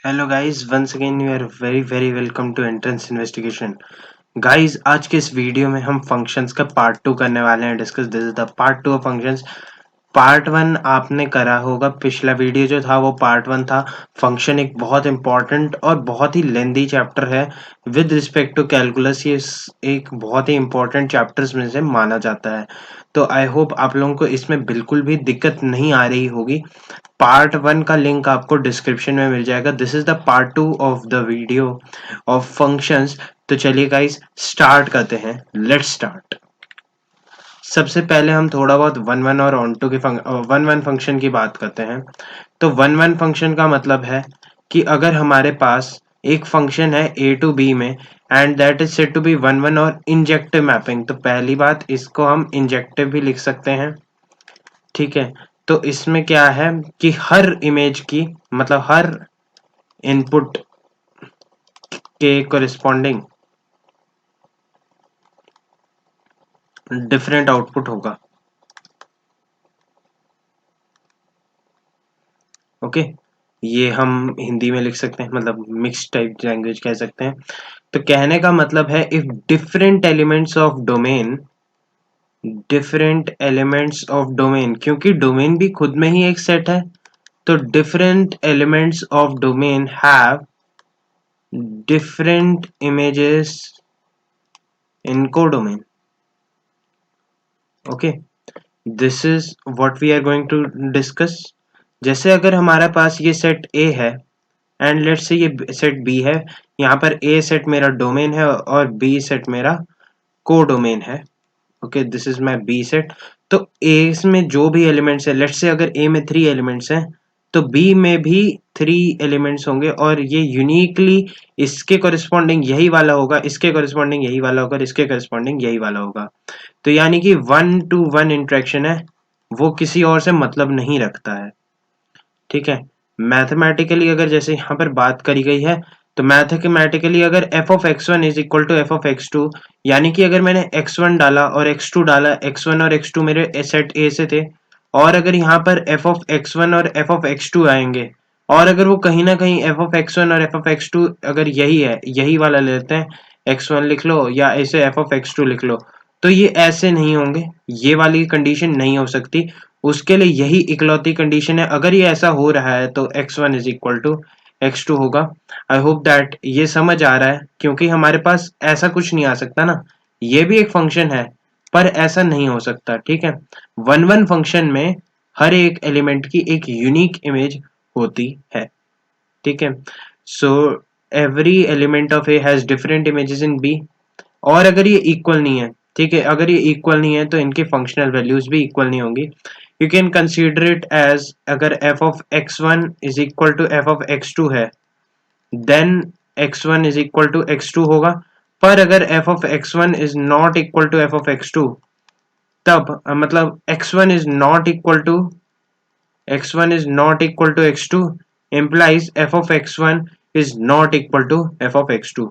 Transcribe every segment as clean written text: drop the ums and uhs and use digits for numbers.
Hello guys, once again you are very very welcome to entrance investigation. Guys, आज के इस video में हम फंक्शंस का पार्ट 2 करने वाले हैं discuss. This is the part 2 of functions. Part 1 आपने करा होगा, पिछला वीडियो जो था वो पार्ट 1 था। फंक्शन एक बहुत इंपॉर्टेंट और बहुत ही लेंदी चैप्टर है विद रिस्पेक्ट टू कैलकुलस। ये एक बहुत ही इंपॉर्टेंट चैप्टर्स में से माना जाता है। तो आई होप आप लोगों को इसमें बिल्कुल भी दिक्कत नहीं आ रही होगी। पार्ट 1 का लिंक आपको डिस्क्रिप्शन में मिल जाएगा। This is the part 2 of the video of functions. तो चलिए गाइस, स्टार्ट करते हैं। Let's start. सबसे पहले हम थोड़ा बहुत वन वन और ऑन टू के वन वन फंक्शन की बात करते हैं। तो वन वन फंक्शन का मतलब है कि अगर हमारे पास एक फंक्शन है ए टू बी में and that is said to be one one और इंजेक्टिव मैपिंग, तो पहली बात इसको हम इंजेक्टिव भी लिख सकते हैं। ठीक है। तो इसमें क्या है कि हर इमेज की मतलब हर इनपुट के कोरिस्पॉन्डिंग डिफरेंट आउटपुट होगा। ओके। ये हम हिंदी में लिख सकते हैं, मतलब मिक्स टाइप लैंग्वेज कह सकते हैं। तो कहने का मतलब है if different elements of domain, क्योंकि डोमेन भी खुद में ही एक सेट है, तो different elements of domain have different images in codomain. Okay, this is what we are going to discuss. जैसे अगर हमारे पास ये सेट ए है एंड लेट्स से ये सेट बी है। यहाँ पर ए सेट मेरा डोमेन है और बी सेट मेरा कोडोमेन है। Okay, this is my B set. तो ए में जो भी एलिमेंट्स है, लेट्स से अगर ए में 3 एलिमेंट्स हैं तो बी में भी 3 एलिमेंट्स होंगे और ये यूनिकली इसके कोरिस्पॉन्डिंग यही वाला होगा, इसके कोरिस्पॉन्डिंग यही वाला होगा और इसके कोरिस्पॉन्डिंग यही वाला होगा। तो यानी कि 1 to 1 इंटरेक्शन है, वो किसी और से मतलब नहीं रखता है। ठीक है। मैथमेटिकली अगर जैसे यहाँ पर बात करी गई है, तो मैथमेटिकली अगर f of x1 is equal to f of x2, यानी कि अगर मैंने x1 डाला और x2 डाला, x1 और x2 मेरे सेट a से थे, और अगर यहाँ पर f ऑफ x1 और f ऑफ x2 आएंगे, और अगर वो कहीं ना कहीं f ऑफ x1 और f ऑफ x2 अगर यही है, यही वाला लेते हैं, x1 लिख लो या ऐसे f ऑफ x2 लिख लो, तो ये ऐसे नहीं होंगे, ये वाली कंडीशन नहीं हो सकती। उसके लिए यही इकलौती कंडीशन है। अगर ये ऐसा हो रहा है तो x1 is equal to x2 होगा। आई होप दैट ये समझ आ रहा है, क्योंकि हमारे पास ऐसा कुछ नहीं आ सकता ना। ये भी एक फंक्शन है पर ऐसा नहीं हो सकता। ठीक है। वन वन फंक्शन में हर एक एलिमेंट की एक यूनिक इमेज होती है। ठीक है। So every element of A has different images in B. और अगर ये इक्वल नहीं है, ठीक है, अगर ये इक्वल नहीं है तो इनकी फंक्शनल वैल्यूज भी इक्वल नहीं होंगी। You can consider it as अगर f of x1 is equal to f of x2 है, then x1 is equal to x2 होगा। पर अगर f of x1 is not equal to f of x2, तब मतलब x1 is not equal to x2 implies f of x1 is not equal to f of x2।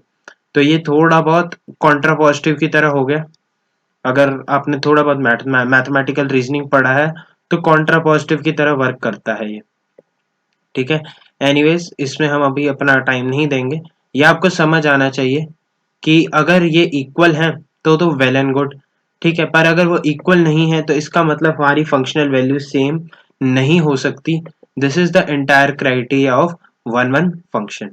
तो ये थोड़ा बहुत Contra positive की तरह हो गया। अगर आपने थोड़ा बहुत मैथमेटिकल रीजनिंग पढ़ा है तो कॉन्ट्रा पॉजिटिव की तरह वर्क करता है ये। ठीक है। एनीवेज, इसमें हम अभी अपना टाइम नहीं देंगे। ये आपको समझ आना चाहिए कि अगर ये इक्वल है तो वेल एंड गुड। ठीक है। पर अगर वो इक्वल नहीं है तो इसका मतलब हमारी फंक्शनल वैल्यू सेम नहीं हो सकती। This is the entire criteria of one one function.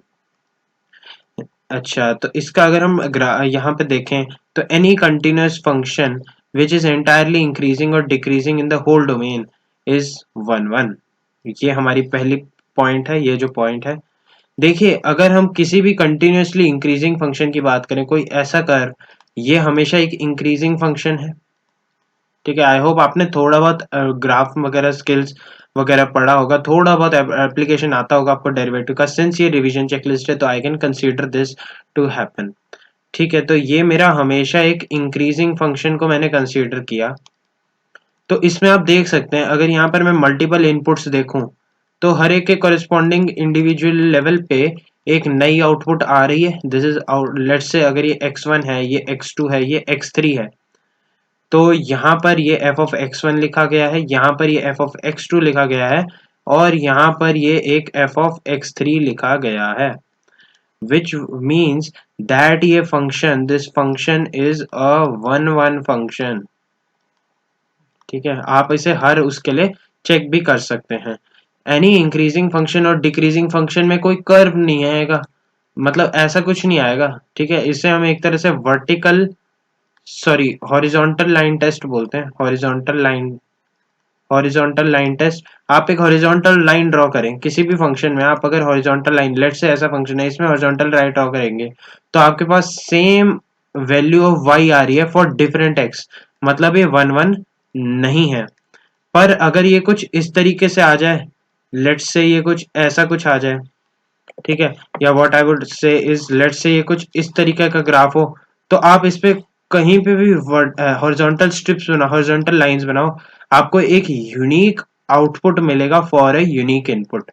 अच्छा, तो इसका अगर हम यहाँ पे देखें तो any continuous function which is entirely increasing or decreasing in the whole domain is one one. ये हमारी पहली पॉइंट है, ये जो पॉइंट है। देखिए, अगर हम किसी भी कंटिन्यूअसली इंक्रीजिंग फंक्शन की बात करें, कोई ऐसा कर, ये हमेशा एक इंक्रीजिंग फंक्शन है। ठीक है। आई होप आपने थोड़ा बहुत ग्राफ वगैरह स्किल्स वगैरह पढ़ा होगा, थोड़ा बहुत एप्लीकेशन आता होगा आपको डेरिवेटिव का। सिंस ये रिवीजन चेकलिस्ट है तो I can consider this to happen. ठीक है। तो ये मेरा हमेशा एक इंक्रीजिंग फंक्शन को मैंने कंसीडर किया। तो इसमें आप देख सकते हैं, अगर यहाँ पर मैं मल्टीपल इनपुट्स देखूं तो हर एक के कॉरेस्पॉन्डिंग इंडिविजुअल लेवल पे एक नई आउटपुट आ रही है। दिस इज लेट्स से अगर ये x1 है, ये x2 है, ये x3 है, तो यहाँ पर ये f ऑफ x1 लिखा गया है, यहाँ पर ये f ऑफ x2 लिखा गया है, और यहाँ पर ये एक f of x3 लिखा गया है, which means that ये function, this function is a 1-1 function. ठीक है, आप इसे हर उसके लिए चेक भी कर सकते हैं। एनी इंक्रीजिंग फंक्शन और डिक्रीजिंग फंक्शन में कोई कर्व नहीं आएगा, मतलब ऐसा कुछ नहीं आएगा। ठीक है, इसे हम एक तरह से vertical sorry horizontal line test बोलते हैं। हॉरिजॉन्टल लाइन टेस्ट, आप एक हॉरिजॉन्टल लाइन ड्रॉ करें किसी भी फंक्शन में। आप अगर हॉरिजॉन्टल लाइन, लेट से ऐसा फंक्शन है, इसमें हॉरिजॉन्टल लाइन ड्रॉ करेंगे तो आपके पास सेम वैल्यू ऑफ y आ रही है फॉर डिफरेंट x, मतलब ये 1-1 नहीं है। पर अगर ये कुछ इस तरीके से आ जाए, लेट्स से ये कुछ ऐसा कुछ आ जाए, ठीक है, या what I would say is let's से ये कुछ इस तरीके का ग्राफ हो, तो आप इस पे कहीं पे भी हॉरिजॉन्टल स्ट्रिप्स बनाओ, हॉरिजॉन्टल लाइंस बनाओ, आपको एक यूनिक आउटपुट मिलेगा फॉर ए यूनिक इनपुट।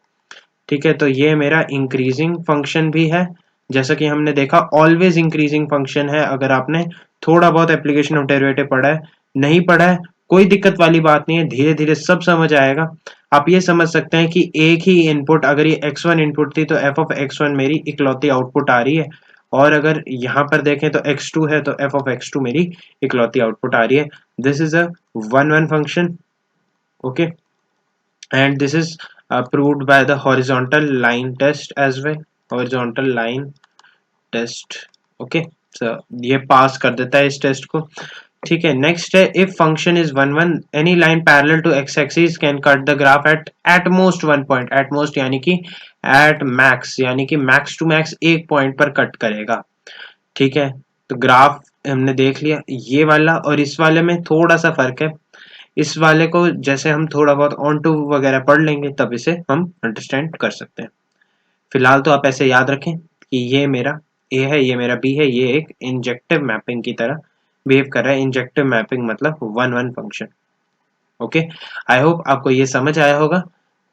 ठीक है, तो ये मेरा इंक्रीजिंग फंक्शन भी है, जैसा कि हमने देखा ऑलवेज इंक्रीजिंग फंक्शन है। अगर आपने थोड़ा बहुत एप्लीकेशन ऑफ डेरिवेटिव पढ़ा है, नहीं पढ़ा है, कोई दिक्कत वाली बात नहीं है, धीरे धीरे सब समझ आएगा। आप ये समझ सकते हैं कि एक ही इनपुट, अगर ये x1 इनपुट थी तो f of x1 मेरी इकलौती आउटपुट आ रही है, और अगर यहाँ पर देखें तो x2 है तो f of x2 मेरी इकलौती आउटपुट आ रही है। This is a 1-1 function, okay, and this is proved by the horizontal line test as well, horizontal line test, okay, so ये पास कर देता है इस टेस्ट को। ठीक है, नेक्स्ट है if function is 1-1 any line parallel to x axis can cut the graph at most 1 point, at most यानी कि एट मैक्स, यानी कि मैक्स टू मैक्स एक पॉइंट पर कट करेगा। ठीक है, तो ग्राफ हमने देख लिया, ये वाला और इस वाले में थोड़ा सा फर्क है। इस वाले को जैसे हम थोड़ा बहुत ऑन टू वगैरह पढ़ लेंगे तब इसे हम अंडरस्टैंड कर सकते हैं। फिलहाल तो आप ऐसे याद रखें कि ये मेरा ए है, ये मेरा बी है, ये एक इंजेक्टिव मैपिंग की तरह बिहेव कर रहा है। इंजेक्टिव मैपिंग मतलब 1-1 फंक्शन। ओके, आई होप आपको ये समझ आया होगा।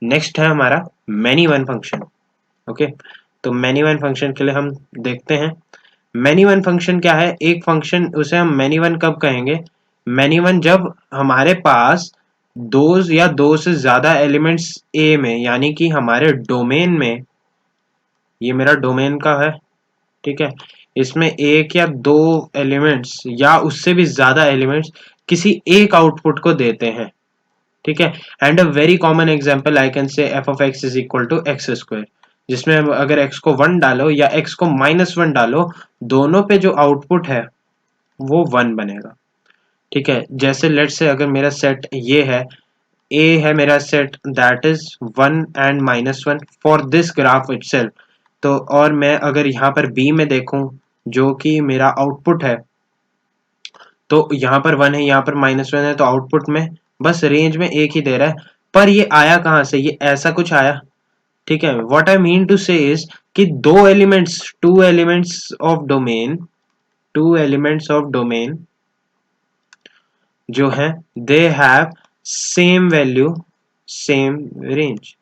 नेक्स्ट है हमारा मैनी वन फंक्शन। ओके, तो मैनी वन फंक्शन के लिए हम देखते हैं। मैनी वन फंक्शन क्या है? एक फंक्शन, उसे हम मैनी वन कब कहेंगे? मैनी वन जब हमारे पास दो या दो से ज्यादा एलिमेंट्स ए में, यानी कि हमारे डोमेन में, ये मेरा डोमेन का है, ठीक है, इसमें एक या दो एलिमेंट्स या उससे भी ज्यादा एलिमेंट्स किसी एक आउटपुट को देते हैं। ठीक है, and a very common example I can say F of x is equal to x square, जिसमें अगर एक्स को 1 डालो या एक्स को -1 डालो, दोनों पे जो आउटपुट है वो 1 बनेगा। ठीक है, जैसे लेट से अगर मेरा सेट ये है, ए है मेरा set, that is 1 and -1 for this graph itself. तो और मैं अगर यहाँ पर बी में देखूं जो कि मेरा आउटपुट है, तो यहाँ पर 1 है, यहाँ पर -1 है, तो आउटपुट में बस रेंज में एक ही दे रहा है। पर ये आया कहाँ से? ये ऐसा कुछ आया। ठीक है, what I mean to say is कि टू एलिमेंट्स ऑफ डोमेन जो है, they have same value, same range,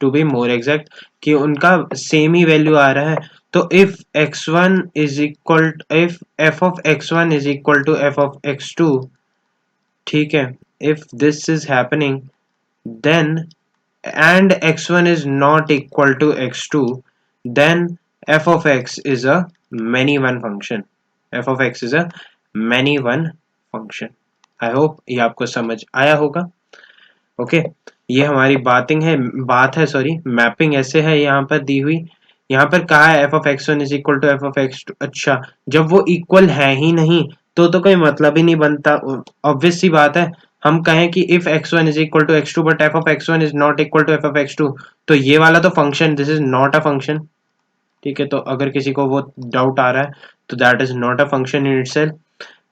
to B more exact कि उनका सेम ही वैल्यू आ रहा है। तो if x1 is equal, if f of x1 is equal to f of x2, ठीक है, if this is happening then and x1 is not equal to x2, then f of x is a many one function. f of x is a many one function. I hope ये आपको समझ आया होगा। Okay, ये हमारी बात है sorry, mapping ऐसे है यहाँ पर दी हुई। यहाँ पर कहा है f of x1 is equal to f of x2। अच्छा, जब वो इक्वल है ही नहीं तो कोई मतलब ही नहीं बनता। ऑब्वियस सी बात है, हम कहें कि if x1 is equal to x2 but f of x1 is not equal to f of x2, तो ये वाला तो function, this is not a function. ठीक है, तो अगर किसी को वो डाउट आ रहा है तो that is not a function in itself.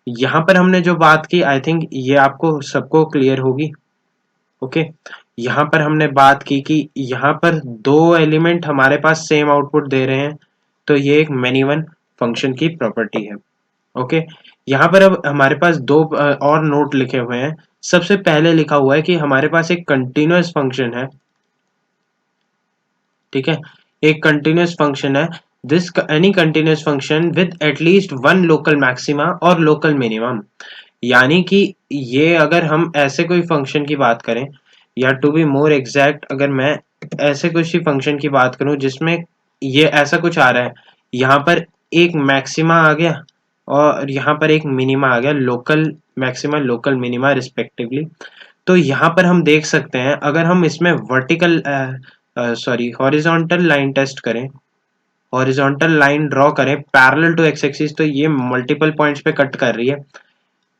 यहाँ पर हमने जो बात की, आई थिंक ये आपको सबको क्लियर होगी। ओके, यहाँ पर हमने बात की कि यहाँ पर दो एलिमेंट हमारे पास सेम आउटपुट दे रहे हैं, तो ये एक मैनी वन फंक्शन की प्रॉपर्टी है। ओके, यहाँ पर अब हमारे पास दो और नोट लिखे हुए हैं। सबसे पहले लिखा हुआ है कि हमारे पास एक कंटिन्यूअस फंक्शन है। ठीक है, एक कंटिन्यूअस फंक्शन है, this any continuous function with at least one local maxima और लोकल मिनिमम। यानी कि ये अगर हम ऐसे कोई फंक्शन की बात करें या टू बी मोर एग्जैक्ट अगर मैं ऐसे कुछ ही फंक्शन की बात करूं जिसमें ये ऐसा कुछ आ रहा है, यहाँ पर एक मैक्सिमा आ गया और यहाँ पर एक मिनिमा आ गया, local maxima local minima respectively. तो यहाँ पर हम देख सकते हैं अगर हम इसमें vertical sorry horizontal line test करें, हॉरिजॉन्टल लाइन ड्रॉ करें पैरेलल टू एक्स एक्सिस, तो ये मल्टीपल पॉइंट्स पे कट कर रही है।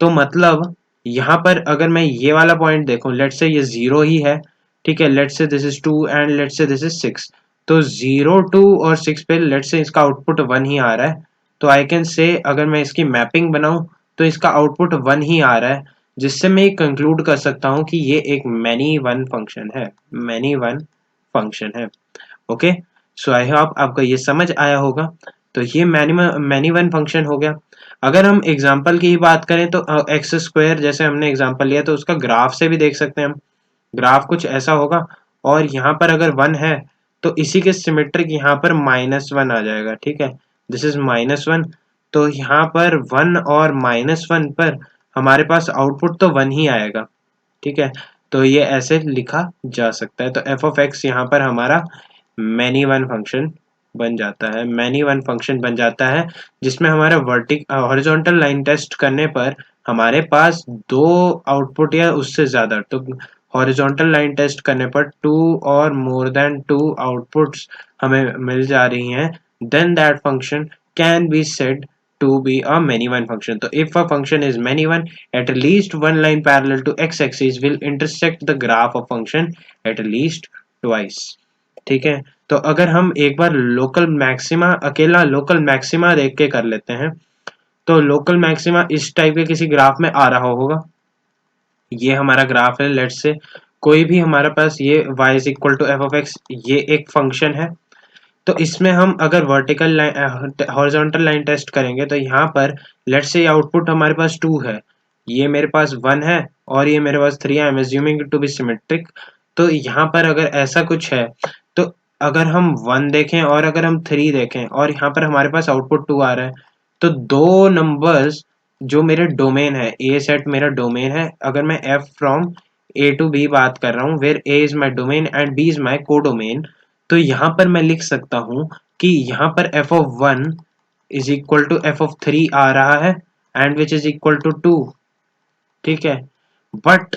तो मतलब यहाँ पर अगर मैं ये वाला पॉइंट देखूं, लेट्स से ये 0 ही है, ठीक है, लेट्स से this is 2 and let's say this is 6, तो 0 2 और 6 पे लेट्स से इसका आउटपुट 1 ही आ रहा है। तो आई कैन से अगर मैं इसकी मैपिंग बनाऊं तो इसका आउटपुट 1 ही आ रहा है, जिससे मैं कंक्लूड कर सकता हूं कि ये एक मैनी वन फंक्शन है, मैनी वन फंक्शन है। ओके, सो आई होप आपको ये समझ आया होगा। तो ये मैनी वन फंक्शन हो गया। अगर हम एग्जाम्पल की ही बात करें तो एक्स स्क्वायर जैसे हमने एग्जाम्पल लिया तो उसका ग्राफ से भी देख सकते हैं हम, ग्राफ कुछ ऐसा होगा और यहाँ पर अगर 1 है तो इसी के सिमेट्रिक यहाँ पर -1 आ जाएगा, ठीक है, दिस इज -1। तो यहाँ पर 1 और -1 पर हमारे पास आउटपुट तो 1 ही आएगा, ठीक है। तो ये ऐसे लिखा जा सकता है। तो एफ ऑफ एक्स यहाँ पर हमारा मैनी वन फंक्शन बन जाता है, मैनी वन फंक्शन बन जाता है, जिसमें हमारा हॉरिजॉन्टल लाइन टेस्ट करने पर हमारे पास 2 आउटपुट या उससे ज़्यादा, तो हॉरिजॉन्टल लाइन टेस्ट करने पर 2 और मोर देन 2 आउटपुट्स हमें मिल जा रही हैं, then that function can be said to be a many one function. So if a function is many one, at least one line parallel to x axis will intersect the graph of function at least twice. ठीक है, तो अगर हम एक बार local maxima, अकेला local maxima देख के कर लेते हैं, तो लोकल मैक्सिमा इस टाइप के किसी ग्राफ में आ रहा होगा। ये हमारा ग्राफ है, लेट्स से कोई भी हमारे पास ये y is equal to F of x, ये एक फंक्शन है। तो इसमें हम अगर vertical line horizontal line test करेंगे तो यहाँ पर लेट्स से आउटपुट हमारे पास 2 है, ये मेरे पास 1 है और ये मेरे पास 3 है, I am assuming to be symmetric. तो यहाँ पर अगर ऐसा कुछ है तो अगर हम 1 देखें और अगर हम 3 देखें और यहाँ पर हमारे पास आउटपुट 2 आ रहा है, तो दो नंबर्स जो मेरे डोमेन है, ए सेट मेरा डोमेन है, अगर मैं f from A to B बात कर रहा हूँ where A is my domain and B is my codomain, तो यहाँ पर मैं लिख सकता हूँ कि यहाँ पर f of 1 is equal to F of 3 आ रहा है and which is equal to 2, ठीक है। बट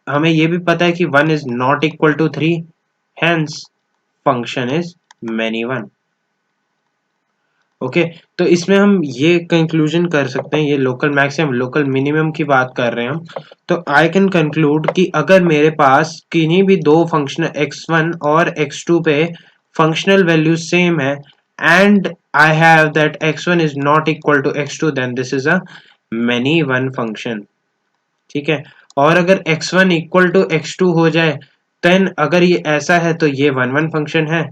हमें ये भी पता है कि 1 is not equal to 3, hence function is many one. Okay, तो इसमें हम ये कंक्लूजन कर सकते हैं, ये लोकल मैक्सिमम लोकल मिनिमम की बात कर रहे हैं हम, तो आई कैन कंक्लूड कि अगर मेरे पास किन्हीं भी दो फंक्शन x1 और x2 पे फंक्शनल वैल्यू सेम है and I have that x1 is not equal to x2, then this is a many one function, ठीक है। और अगर x1 इक्वल टू x2 हो जाए, देन अगर ये ऐसा है तो ये वन वन फंक्शन है,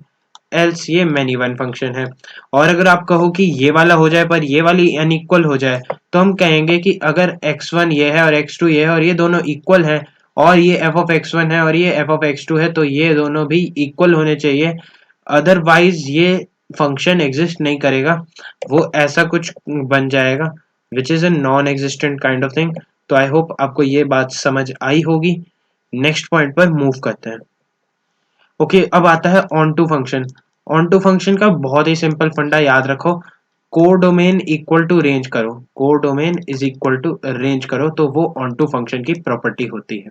एल्स ये मैनी वन फंक्शन है। और अगर आप कहो कि ये वाला हो जाए पर ये वाली अनइक्वल हो जाए, तो हम कहेंगे कि अगर x1 ये है और x2 ये है और ये दोनों इक्वल है और ये f ऑफ x1 है और ये f ऑफ x2 है, तो ये दोनों भी इक्वल होने चाहिए, अदरवाइज ये फंक्शन एग्जिस्ट नहीं करेगा, वो ऐसा कुछ बन जाएगा विच is a non existent kind of thing. तो आई होप आपको ये बात समझ आई होगी। नेक्स्ट पॉइंट पर मूव करते हैं। ओके, अब आता है onto function. Onto function का बहुत ही सिंपल फंडा याद रखो, कोडोमेन इक्वल टू रेंज करो, codomain is equal to range करो, तो वो ऑन टू फंक्शन की प्रॉपर्टी होती है,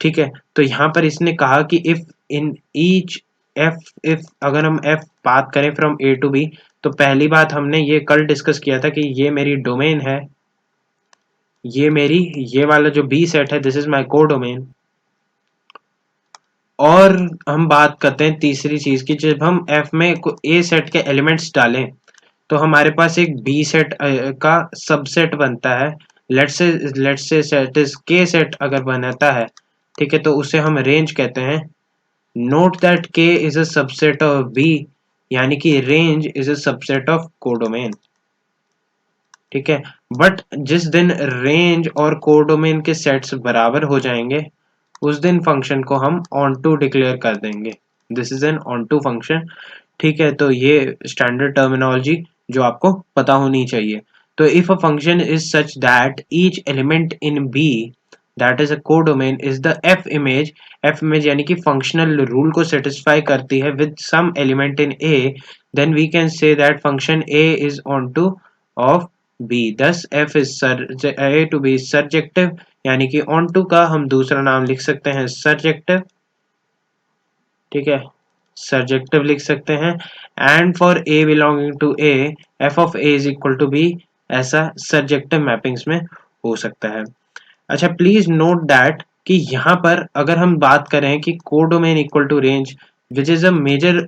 ठीक है। तो यहाँ पर इसने कहा कि if in each F, if अगर हम एफ बात करें फ्रॉम ए टू बी, तो पहली बात हमने ये कल डिस्कस किया था कि ये मेरी डोमेन है, ये मेरी ये वाला जो बी सेट है दिस इज माई कोडोमेन। और हम बात करते हैं तीसरी चीज की, जब हम एफ में ए सेट के एलिमेंट्स डालें तो हमारे पास एक बी सेट का सबसेट बनता है, लेट्स से सेट इज के सेट अगर बनाता है, ठीक है, तो उसे हम रेंज कहते हैं। Note that K is a subset of B, यानी कि range is a subset of codomain, ठीक है। बट जिस दिन रेंज और कोडोमेन के सेट्स बराबर हो जाएंगे उस दिन फंक्शन को हम ऑन टू डिक्लेयर कर देंगे, this is an onto function, ठीक है। तो ये स्टैंडर्ड टर्मिनोलॉजी जो आपको पता होनी चाहिए। तो if a function is such that each element in B that is a codomain is the f image यानी कि फंक्शनल रूल को सेटिस्फाई करती है with some element in A, then we can say that function A is onto of B, thus f is A to B surjective, यानी कि on to का हम दूसरा नाम लिख सकते हैं सर्जेक्टिव, ठीक है, सर्जेक्टिव लिख सकते हैं। And for a belonging to A, f of a is equal to b, ऐसा सर्जेक्टिव मैपिंग्स में हो सकता है। अच्छा, प्लीज नोट दैट कि यहाँ पर अगर हम बात करें कि codomain equal to range, which is a major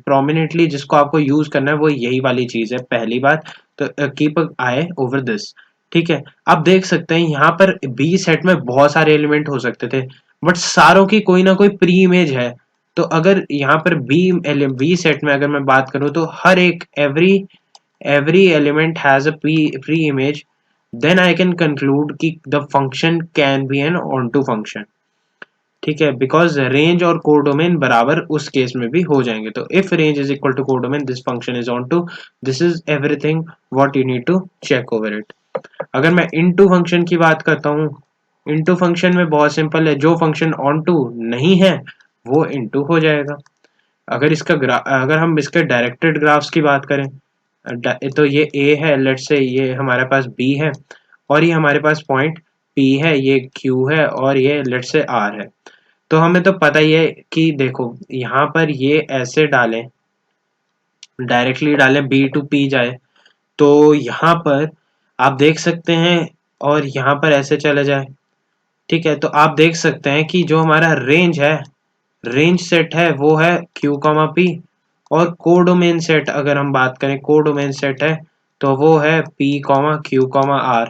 prominently जिसको आपको यूज करना है वो यही वाली चीज है, पहली बात तो कीप आई ओवर दिस, ठीक है। आप देख सकते हैं यहाँ पर बी सेट में बहुत सारे एलिमेंट हो सकते थे, बट सारों की कोई ना कोई प्री इमेज है। तो अगर यहाँ पर बी सेट में अगर मैं बात करूँ तो हर एक every element has a pre-image, then I can conclude कि the function can be an onto function, ठीक है, बिकॉज रेंज और कोडोमेन बराबर उस केस में भी हो जाएंगे। तो if range is equal to codomain this function is onto, this is everything what you need to check over it. अगर मैं इनटू फंक्शन की बात करता हूँ, इनटू फंक्शन में बहुत सिंपल है, जो फंक्शन ऑन टू नहीं है वो इनटू हो जाएगा। अगर हम इसके डायरेक्टेड ग्राफ्स की बात करें, तो ये A है, लेट्स से ये हमारे पास B है, और ये हमारे पास पॉइंट P है, ये Q है, और ये लेट्स से R है। तो हमें तो पता ही है कि देखो यहाँ पर ये ऐसे डालें, डायरेक्टली डालें B टू P जाए, तो यहाँ पर आप देख सकते हैं, और यहाँ पर ऐसे चले जाए, ठीक है, तो आप देख सकते हैं कि जो हमारा रेंज सेट है वो है Q, P, और कोडोमेन सेट अगर हम बात करें, कोडोमेन सेट है तो वो है P, Q, R।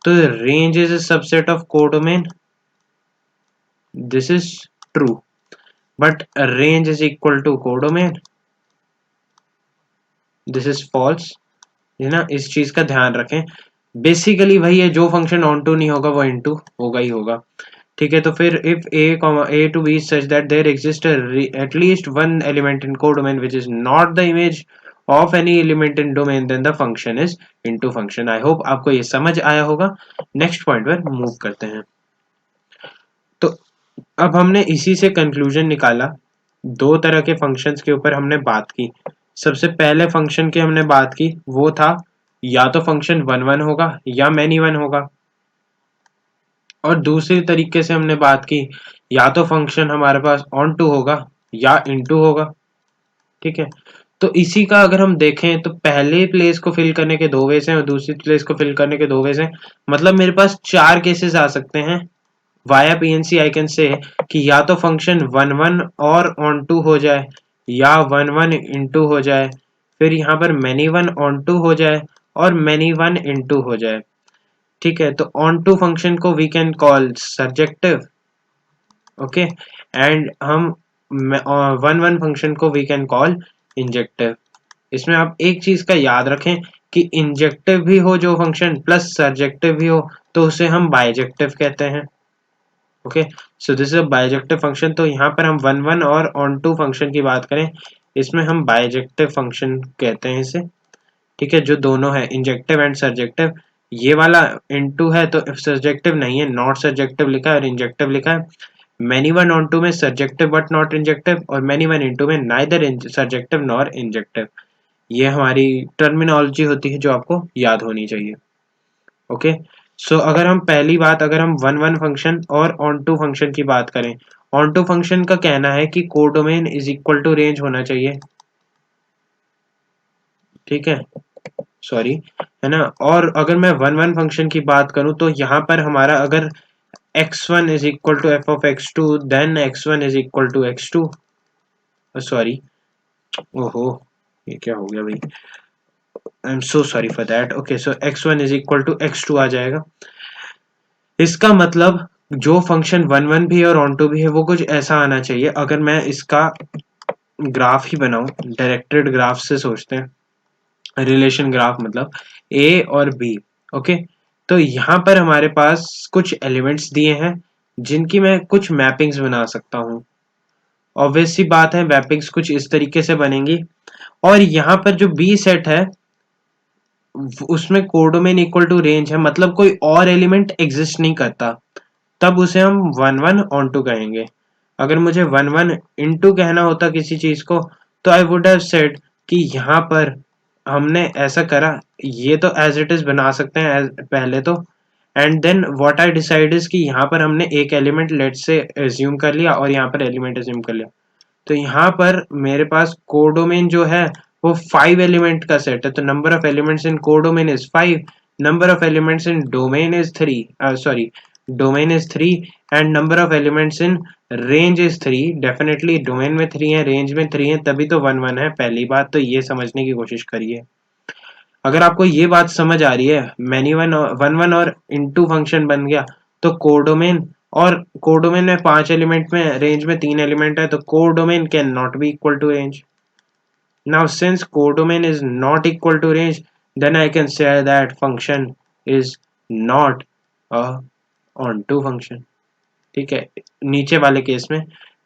तो range is a subset of codomain, this is true, but range is equal to codomain, this is false, है ना, इस चीज का ध्यान रखें। बेसिकली वही है, जो फंक्शन ऑन टू नहीं होगा वो इनटू होगा ही होगा, ठीक है। तो फिर if a to b such that there exists at least one element in codomain which is not the image of any element in domain, then the function is into function। I hope आपको ये समझ आया होगा। Next point पर move करते हैं। तो अब हमने इसी से कंक्लूजन निकाला, दो तरह के फंक्शंस के ऊपर हमने बात की। सबसे पहले फंक्शन की हमने बात की वो था या तो फंक्शन वन वन होगा या मैनी वन होगा, और दूसरी तरीके से हमने बात की या तो फंक्शन हमारे पास ऑन टू होगा या इनटू होगा, ठीक है। तो इसी का अगर हम देखें तो पहले प्लेस को फिल करने के दो वेज हैं और दूसरी प्लेस को फिल करने के दो वेज हैं, मतलब मेरे पास चार केसेस आ सकते हैं। वाया पीएनसी आई कैन से कि या तो फंक्शन वन वन और ऑन टू हो जाए या वन वन इनटू हो जाए, फिर यहाँ पर मैनी वन ऑन टू हो जाए और मैनी वन इनटू हो जाए, ठीक है। तो ऑन टू फंक्शन को we can call surjective, okay, and हम वन वन फंक्शन को वी कैन कॉल इंजेक्टिव। इसमें आप एक चीज का याद रखें कि इंजेक्टिव भी हो जो फंक्शन प्लस सर्जेक्टिव भी हो तो उसे हम बाइजेक्टिव कहते हैं, okay. So this is a bijective function. तो यहाँ पर हम वन वन और ऑन टू फंक्शन की बात करें, इसमें हम बाइजेक्टिव फंक्शन कहते हैं इसे, ठीक है, जो दोनों है इंजेक्टिव एंड सर्जेक्टिव। ये वाला इनटू है तो सर्जेक्टिव नहीं है, नॉट सर्जेक्टिव लिखा है, और इंजेक्टिव लिखा है। मैनी वन ऑन टू में सर्जेक्टिव बट नॉट इंजेक्टिव, और मैनी वन इनटू में नाइदर सर्जेक्टिव नॉर इंजेक्टिव। ये हमारी टर्मिनोलॉजी होती है जो आपको याद होनी चाहिए, ओके। सो अगर हम पहली बात, अगर हम वन वन फंक्शन और ऑन टू फंक्शन की बात करें, ऑन टू फंक्शन का कहना है कि codomain is equal to range होना चाहिए, ठीक है, सॉरी, है ना। और अगर मैं वन वन फंक्शन की बात करूं तो यहाँ पर हमारा अगर x1 is equal to F of x2 then x1 is equal to x2, sorry, ओहो ये क्या हो गया भाई, I am so sorry for that, okay. So x1 is equal to x2 आ जाएगा। इसका मतलब जो फंक्शन वन वन भी है और ऑन टू भी है वो कुछ ऐसा आना चाहिए। अगर मैं इसका ग्राफ ही बनाऊं, डायरेक्टेड ग्राफ से सोचते हैं, रिलेशन ग्राफ मतलब ए और बी, ओके। तो यहाँ पर हमारे पास कुछ एलिमेंट्स दिए हैं जिनकी मैं कुछ मैपिंग्स बना सकता हूँ। ऑब्वियस सी बात है मैपिंग्स कुछ इस तरीके से बनेंगी, और यहाँ पर जो बी सेट है उसमें कोडोमेन इक्वल टू रेंज है, मतलब कोई और एलिमेंट एग्जिस्ट नहीं करता, तब उसे हम 1 1 ऑन टू कहेंगे। अगर मुझे 1 1 इनटू कहना होता किसी चीज को, तो आई वुड हैव सेड कि यहाँ पर हमने ऐसा करा, ये तो एज इट इज बना सकते हैं पहले तो, and then what I decide is कि यहाँ पर हमने एक एलिमेंट लेट से एज्यूम कर लिया और यहाँ पर एलिमेंट एज्यूम कर लिया। तो यहाँ पर मेरे पास कोडोमेन जो है वो 5 एलिमेंट का सेट है, तो number of elements in codomain is 5, number of elements in domain is 3, sorry domain is 3, and number of elements in range is 3। Definitely domain में 3 है, रेंज में 3 है, तभी तो 1 1 है। पहली बात तो ये समझने की कोशिश करिए। अगर आपको ये बात समझ आ रही है, मैनी वन 1 1 और इनटू फंक्शन बन गया, तो कोडोमेन, और कोडोमेन में 5 एलिमेंट में, रेंज में 3 एलिमेंट है, तो codomain can not be equal to range. Now, since codomain is not equal to range, then I can say that function is not a onto function. ठीक है, नीचे वाले केस में,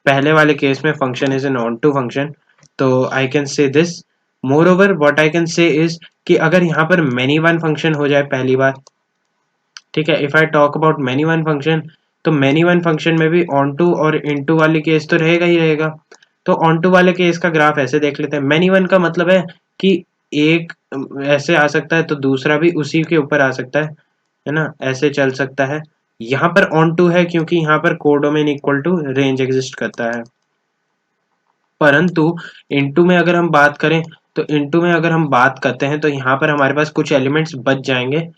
पहले वाले केस में function is an onto function, तो I can say this. Moreover what I can say is कि अगर यहाँ पर many one फंक्शन हो जाए पहली बार, ठीक है, if I talk about many one function, तो many one फंक्शन में भी onto और into वाली केस तो रहेगा ही रहेगा। तो onto वाले केस का ग्राफ ऐसे देख लेते हैं। many one का मतलब है कि एक ऐसे आ सकता है तो दूसरा भी उसी के ऊपर आ सकता है ना, ऐसे चल सकता है। यहाँ पर onto है क्योंकि यहाँ पर codomain equal to range exist करता है। परंतु इनटू में अगर हम बात करें, तो इनटू में अगर हम बात करते हैं तो यहाँ पर हमारे पास कुछ एलिमेंट्स बच जाएंगे।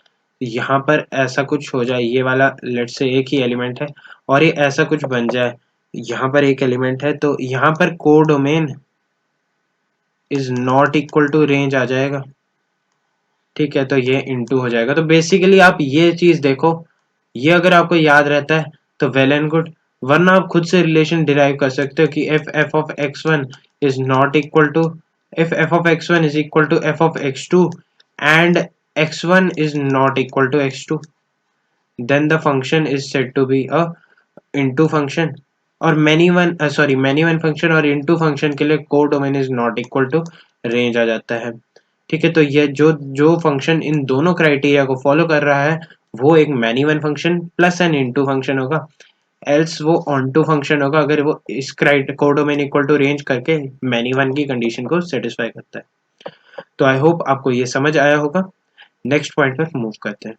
यहाँ पर ऐसा कुछ हो जाए, ये वाला लेट से एक ही एलिमेंट है और ये ऐसा कुछ बन जाए, यहाँ पर एक एलिमेंट है, तो यहाँ पर codomain is not equal to range आ जाएगा। ठीक है, तो ये इनटू हो जाएगा। तो बेसिकली आप ये चीज देखो, ये अगर आपको याद रहता है तो वेल एंड गुड, वरना आप खुद से रिलेशन डिराइव कर सकते हो कि if f of x1 is not equal to, if f of x1 is equal to F of x2 and x1 is not equal to x2, then the function is said to be a into function। और many one function और into function के लिए codomain is not equal to range आ जाता है। ठीक है, तो ये जो फंक्शन इन दोनों क्राइटेरिया को फॉलो कर रहा है वो एक many one function plus an into function होगा, एल्स वो ऑनटू फंक्शन होगा अगर वो इस कोडोमेन इक्वल टू रेंज करके मैनी वन की कंडीशन को सेटिस्फाई करता है। तो आई होप आपको ये समझ आया होगा। नेक्स्ट पॉइंट पर मूव करते हैं।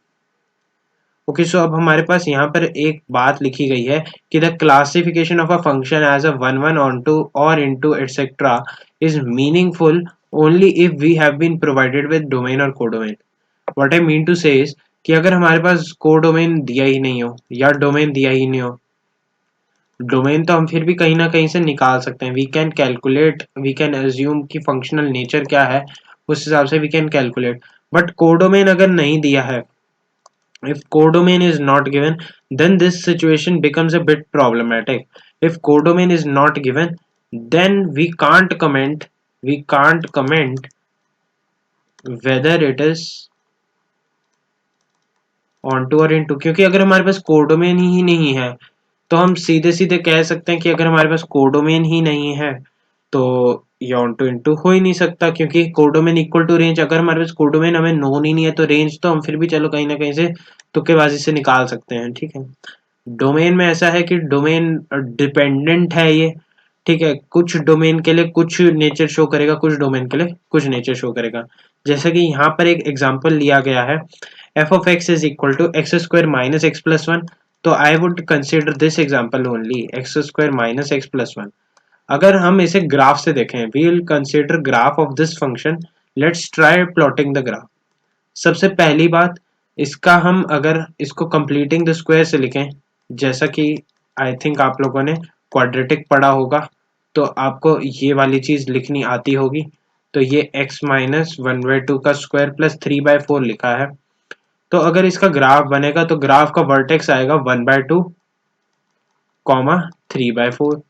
ओके, सो अब हमारे पास यहाँ पर एक बात लिखी गई है कि the classification of a function as a 1 1 onto और into etc is meaningful only if we have been provided with domain और codomain। What I mean to say is कि अगर हमारे पास कोडोमेन दिया ही नहीं हो या डोमेन दिया ही नहीं हो, डोमेन तो हम फिर भी कहीं ना कहीं से निकाल सकते हैं। We can calculate, we can assume कि फंक्शनल नेचर क्या है, उस हिसाब से we can calculate. But codomain अगर नहीं दिया है, if codomain is not given, then this situation becomes a bit problematic। if codomain is not given, then we can't comment whether it is onto और into, क्योंकि अगर हमारे पास codomain ही नहीं है तो हम सीधे सीधे कह सकते हैं कि अगर हमारे पास कोडोमेन ही नहीं है तो ये onto into हो ही नहीं सकता, क्योंकि कोडोमेन इक्वल टू रेंज, अगर हमारे पास कोडोमेन हमें नोन ही नहीं है तो रेंज तो हम फिर भी चलो कहीं ना कहीं से तुक्केबाजी से निकाल सकते हैं। ठीक है, डोमेन में ऐसा है कि डोमेन डिपेंडेंट है ये। ठीक है, कुछ डोमेन के लिए कुछ नेचर शो करेगा, कुछ डोमेन के लिए कुछ नेचर शो करेगा। जैसे कि यहाँ पर एक एग्जांपल लिया गया है, F of x is equal to x square minus X plus one. तो I would consider this example only X square minus X plus one. अगर हम इसे ग्राफ से देखें, we will consider graph of this function. Let's try plotting the graph. सबसे पहली बात, इसका हम अगर इसको कंप्लीटिंग द स्क्वायर से लिखें, जैसा कि आई थिंक आप लोगों ने क्वाड्रेटिक पढ़ा होगा तो आपको ये वाली चीज लिखनी आती होगी। तो ये x माइनस 1/2 का स्क्वायर प्लस 3/4 लिखा है। तो अगर इसका ग्राफ बनेगा तो ग्राफ का वर्टेक्स आएगा 1/2 कॉमा 3/4।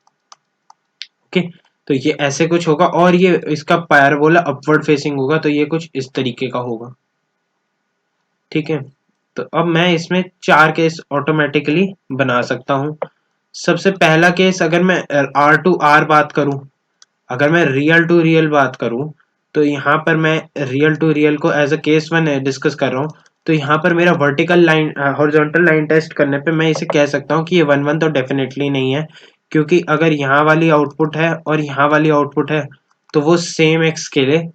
ओके, तो ये ऐसे कुछ होगा और ये इसका पैराबोला अपवर्ड फेसिंग होगा, तो ये कुछ इस तरीके का होगा। ठीक है, तो अब मैं इसमें 4 केस ऑटोमेटिकली बना सकता हूं। सबसे पहला केस, अगर मैं आर टू आर बात करूं, अगर मैं रियल टू रियल बात करूं, तो यहाँ पर मैं रियल टू रियल को as a case one discuss कर रहा हूँ। तो यहाँ पर मेरा vertical line horizontal line test करने पे मैं इसे कह सकता हूँ कि ये 1 1 तो डेफिनेटली नहीं है, क्योंकि अगर यहाँ वाली आउटपुट है और यहाँ वाली आउटपुट है तो वो सेम एक्स के लिए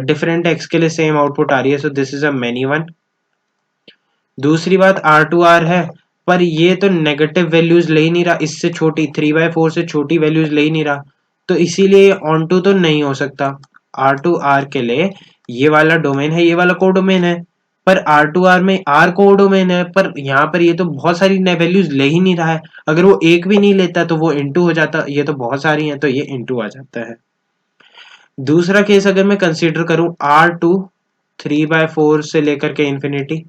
डिफरेंट एक्स के लिए सेम आउटपुट आ रही है, so this is a many one. दूसरी बात R2R है, पर ये तो नेगेटिव वैल्यूज ले ही नहीं रहा, इससे छोटी 3/4 से छोटी वैल्यूज ले ही नहीं रहा, तो इसीलिए ऑन टू तो नहीं हो सकता। R2R के लिए ये वाला डोमेन है, ये वाला कोडोमेन है, पर R2R में R कोडोमेन है, पर यहाँ पर ये तो बहुत सारी वैल्यूज ले ही नहीं रहा है। अगर वो एक भी नहीं लेता तो वो इनटू हो जाता, ये तो बहुत सारी हैं तो ये इनटू आ जाता है। दूसरा केस अगर मैं कंसीडर करूं R2 3/4 से लेकर के इंफिनिटी,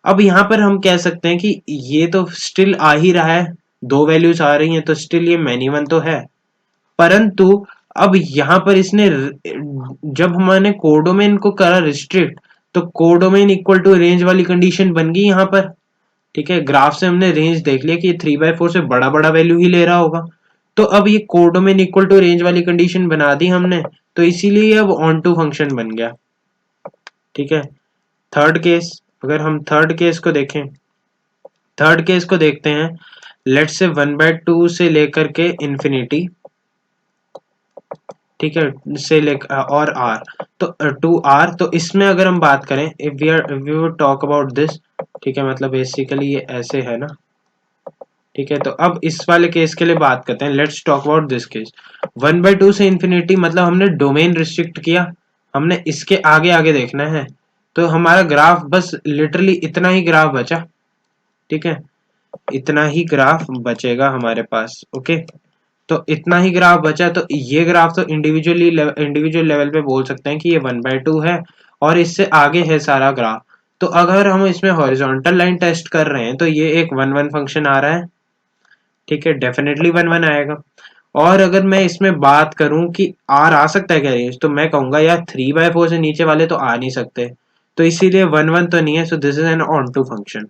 अब यहाँ पर हम कह सकते हैं कि ये तो स्टिल आ ही रहा है, दो वैल्यूज आ रही हैं तो स्टिल ये मैनी वन तो है, परंतु अब यहाँ पर इसने जब हमने कोडोमेन को करा रिस्ट्रिक्ट तो कोडोमेन इक्वल टू रेंज वाली कंडीशन बन गई यहाँ पर। ठीक है, ग्राफ से हमने रेंज देख लिया कि ये 3/4 से बड़ा बड़ा वैल्यू ही ले रहा होगा, तो अब ये कोडोमेन इक्वल टू रेंज वाली कंडीशन बना दी हमने, तो इसीलिए अब ऑन टू फंक्शन बन गया। ठीक है, थर्ड केस, अगर हम थर्ड केस को देखें, थर्ड केस को देखते हैं, लेट्स से 1/2 से लेकर के इंफिनिटी, ठीक है, से लेकर और आर, तो 2R, तो इसमें अगर हम बात करें, if we would talk about this, ठीक है, मतलब बेसिकली ये ऐसे है ना। ठीक है, तो अब इस वाले केस के लिए बात करते हैं, let's talk about this case. 1/2 से इंफिनिटी मतलब हमने डोमेन रिस्ट्रिक्ट किया, हमने इसके आगे आगे देखना है, तो हमारा ग्राफ बस लिटरली इतना ही ग्राफ बचा। ठीक है, इतना ही ग्राफ बचेगा हमारे पास। ओके, तो इतना ही ग्राफ बचा, तो ये ग्राफ तो इंडिविजुअल लेवल पे बोल सकते हैं कि ये 1/2 है और इससे आगे है सारा ग्राफ। तो अगर हम इसमें हॉरिजॉन्टल लाइन टेस्ट कर रहे हैं तो ये एक 1 1 फंक्शन आ रहा है। ठीक है, डेफिनेटली 1 1 आएगा। और अगर मैं इसमें बात करूं कि आर आ सकता है क्या रेंज, तो मैं कहूंगा यार 3/4 से नीचे वाले तो आ नहीं सकते, तो इसीलिए 1 1 तो नहीं है, so this is an onto function,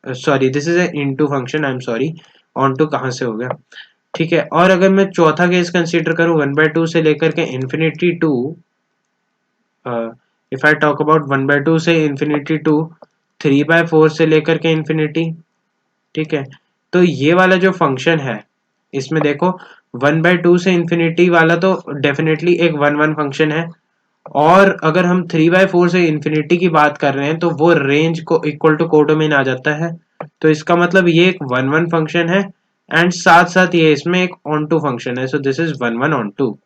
sorry this is an into function, I am sorry, onto कहाँ से हो गया। ठीक है, और अगर मैं चौथा केस कंसीडर करूं 1/2 से लेकर के infinity to, if I talk about 1/2 से इंफिनिटी टू 3/4 से लेकर के इंफिनिटी, ठीक है, तो ये वाला जो फंक्शन है इसमें देखो 1/2 से इंफिनिटी वाला तो डेफिनेटली एक 1 1 फंक्शन है, और अगर हम 3/4 से इंफिनिटी की बात कर रहे हैं तो वो रेंज को इक्वल टू कोडोमेन आ जाता है, तो इसका मतलब ये एक 1 1 फंक्शन है, एंड साथ साथ ये इसमें एक ऑन टू फंक्शन है, so this is 1 1 onto.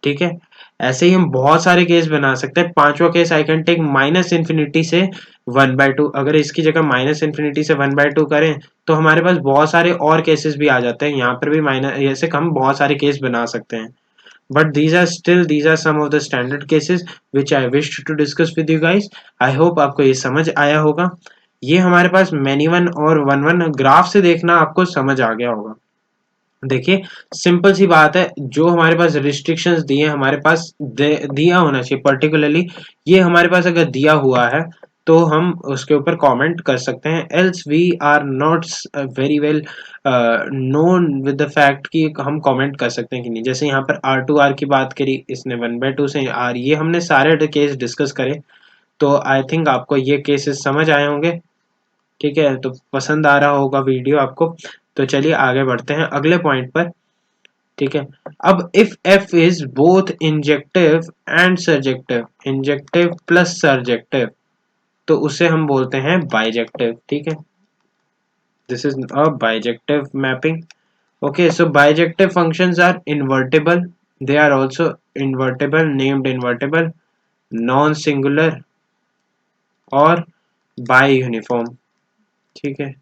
ठीक है, ऐसे ही हम बहुत सारे केस बना सकते हैं। पांचवा case I can take minus infinity से 1/2, अगर इसकी जगह माइनस इन्फिनिटी से 1/2 करें तो हमारे पास बहुत सारे और केसेस भी आ जाते हैं, यहाँ पर भी माइनस, ऐसे हम बहुत सारे केस बना सकते हैं, but these are some of the standard cases which I wished to discuss with you guys. I hope आपको ये समझ आया होगा। ये हमारे पास मैनी वन और 1 1 ग्राफ से देखना आपको समझ आ गया होगा। देखिए, सिंपल सी बात है, जो हमारे पास रिस्ट्रिक्शंस दिए हमारे पास दिया होना चाहिए, पर्टिकुलरली ये हमारे पास अगर दिया हुआ है तो हम उसके ऊपर कमेंट कर सकते हैं, else we are not very well known with the fact कि हम कमेंट कर सकते हैं कि नहीं। जैसे यहाँ पर R2R की बात करी इसने, 1/2 से R, ये हमने सारे केस डिस्कस करे, तो आई थिंक आपको ये केसेस समझ आए होंगे। ठीक है, तो पसंद आ रहा होगा वीडियो आपको, तो चलिए आगे बढ़ते हैं अगले पॉइंट पर। ठीक है, अब if f is both injective and surjective, injective plus surjective, तो उसे हम बोलते हैं बाइजेक्टिव। ठीक है, this is a bijective mapping. Okay, so bijective functions are invertible, they are also invertible, named invertible, non singular और बाई यूनिफॉर्म। ठीक है,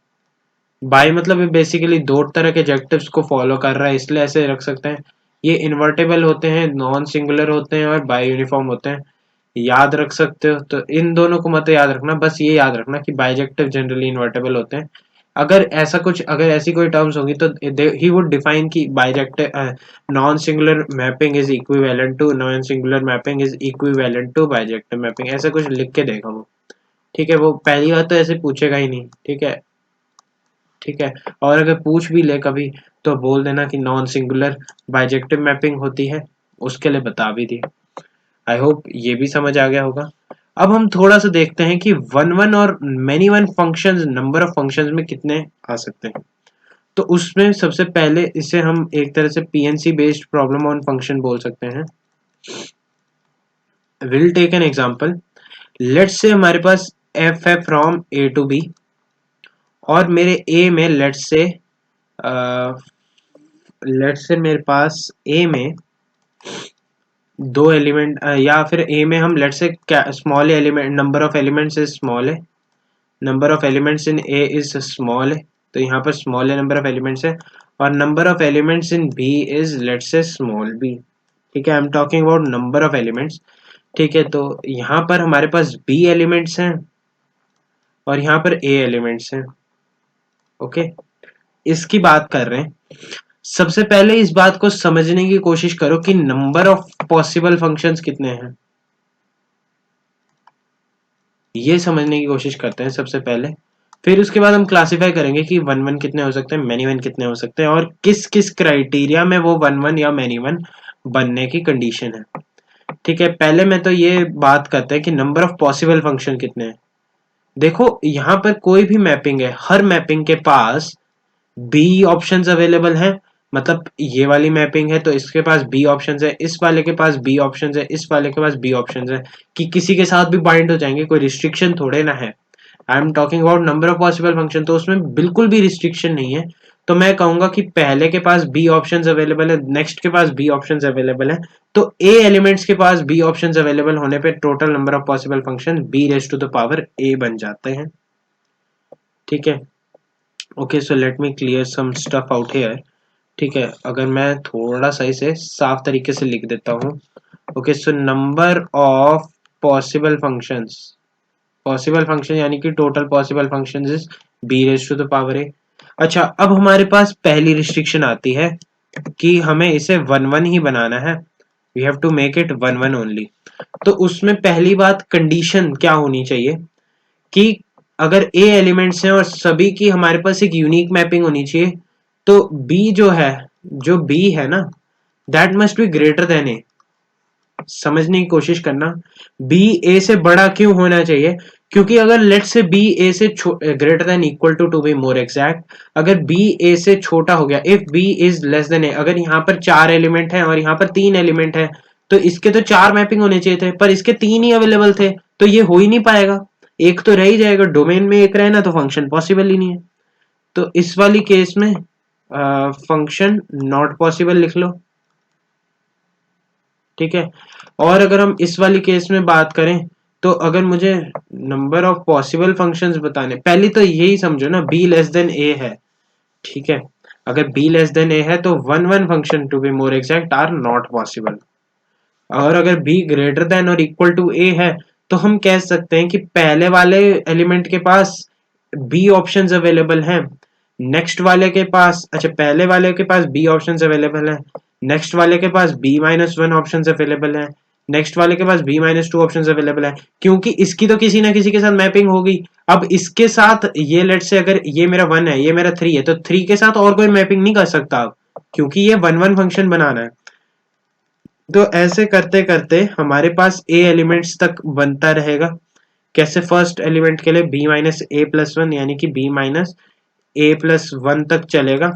बाई मतलब ये बेसिकली दो तरह के एडजेक्टिव्स को फॉलो कर रहा है, इसलिए ऐसे रख सकते हैं। ये इन्वर्टेबल होते हैं, नॉन सिंगुलर होते हैं और बाई यूनिफॉर्म होते हैं, याद रख सकते हो। तो इन दोनों को मत याद रखना, बस ये याद रखना कि बाइजेक्टिव जनरली इन्वर्टेबल होते हैं। अगर ऐसा कुछ, अगर ऐसी कोई टर्म्स होंगी तो ही वुड डिफाइन कि bijective non singular mapping is equivalent to, non singular mapping is equivalent to bijective mapping, ऐसा कुछ लिख के देगा वो। ठीक है, वो पहली बात तो ऐसे पूछेगा ही नहीं। ठीक है, ठीक है, और अगर पूछ भी ले कभी तो बोल देना कि नॉन सिंगुलर बाइजेक्टिव मैपिंग होती है, उसके लिए बता भी दी। आई होप ये भी समझ आ गया होगा। अब हम थोड़ा सा देखते हैं कि वन वन और many one functions, number of functions में कितने आ सकते हैं। तो उसमें सबसे पहले इसे हम एक तरह से PNC based problem on function बोल सकते हैं। Will take an example, let's say हमारे पास एफ है फ्रॉम ए टू बी, और मेरे ए में लेट्स से मेरे पास ए में दो एलिमेंट, या फिर ए में हम let's say small element, number of elements is small है, number of elements in A is small है, तो यहाँ पर स्मॉल है नंबर ऑफ एलिमेंट्स है, और number of elements in B is let's say small b. ठीक है, I am talking about number of elements. ठीक है, तो यहाँ पर हमारे पास बी एलिमेंट्स हैं और यहाँ पर ए एलिमेंट्स हैं। ओके, इसकी बात कर रहे हैं। सबसे पहले इस बात को समझने की कोशिश करो कि नंबर ऑफ पॉसिबल फंक्शंस कितने हैं, ये समझने की कोशिश करते हैं सबसे पहले। फिर उसके बाद हम क्लासिफाई करेंगे कि वन वन कितने हो सकते हैं, मैनी वन कितने हो सकते हैं, और किस किस क्राइटेरिया में वो वन वन या मैनी वन बनने की कंडीशन है। ठीक है, पहले मैं तो ये बात करते हैं कि नंबर ऑफ पॉसिबल फंक्शन कितने हैं। देखो यहाँ पर कोई भी मैपिंग है, हर मैपिंग के पास बी ऑप्शंस अवेलेबल हैं। मतलब ये वाली मैपिंग है तो इसके पास बी ऑप्शंस है, इस वाले के पास बी ऑप्शंस है, इस वाले के पास बी ऑप्शंस है, कि किसी के साथ भी बाइंड हो जाएंगे, कोई रिस्ट्रिक्शन थोड़े ना है। I am talking about number of possible function, तो उसमें बिल्कुल भी रिस्ट्रिक्शन नहीं है। तो मैं कहूंगा कि पहले के पास बी ऑप्शंस अवेलेबल है, नेक्स्ट के पास बी ऑप्शंस अवेलेबल है, तो ए एलिमेंट्स के पास बी ऑप्शंस अवेलेबल होने पे total number of possible function B raise to the power A बन जाते हैं। ठीक है, okay, so let me clear some stuff out here. ठीक है, अगर मैं थोड़ा सा इसे साफ तरीके से लिख देता हूँ। Okay, so number of possible functions, possible function यानी कि total possible functions is B raise to the power A. अच्छा, अब हमारे पास पहली रिस्ट्रिक्शन आती है कि हमें इसे वन वन ही बनाना है, we have to make it one one only. तो उसमें पहली बात कंडीशन क्या होनी चाहिए कि अगर ए एलिमेंट्स हैं और सभी की हमारे पास एक यूनिक मैपिंग होनी चाहिए, तो बी जो है, जो बी है ना, that must be greater than A. समझने की कोशिश करना, बी ए से बड़ा क्यों होना चाहिए, क्योंकि अगर लेट से बी ए से greater than equal to B more exact, अगर बी ए से छोटा हो गया, if B is less than A, अगर यहाँ पर 4 एलिमेंट है और यहाँ पर 3 एलिमेंट है, तो इसके तो 4 मैपिंग होने चाहिए थे, पर इसके 3 ही अवेलेबल थे, तो ये हो ही नहीं पाएगा, एक तो रह ही जाएगा, डोमेन में एक रहना तो फंक्शन पॉसिबल ही नहीं है। तो इस वाली केस में फंक्शन नॉट पॉसिबल लिख लो। ठीक है, और अगर हम इस वाली केस में बात करें, तो अगर मुझे नंबर ऑफ पॉसिबल फंक्शंस बताने, पहले तो यही समझो ना, बी लेस देन ए है। ठीक है, अगर बी लेस देन ए है तो one one function to B more exact are not possible, और अगर बी ग्रेटर देन और इक्वल टू ए है तो हम कह सकते हैं कि पहले वाले एलिमेंट के पास बी ऑप्शंस अवेलेबल हैं, नेक्स्ट वाले के पास, अच्छा पहले वाले के पास बी ऑप्शंस अवेलेबल है, नेक्स्ट वाले के पास B minus one option available है, नेक्स्ट वाले के पास B minus two option available है, क्योंकि इसकी तो किसी ना किसी के साथ मैपिंग होगी। अब इसके साथ ये लेट से अगर ये मेरा वन है, ये मेरा थ्री है, तो थ्री के साथ और कोई मैपिंग नहीं कर सकता अब, क्योंकि ये वन वन फंक्शन बनाना है। तो ऐसे करते करते हमारे पास ए एलिमेंट्स तक बनता रहेगा। कैसे, फर्स्ट एलिमेंट के लिए बी माइनस ए प्लस वन, यानी कि बी माइनस ए प्लस वन तक चलेगा।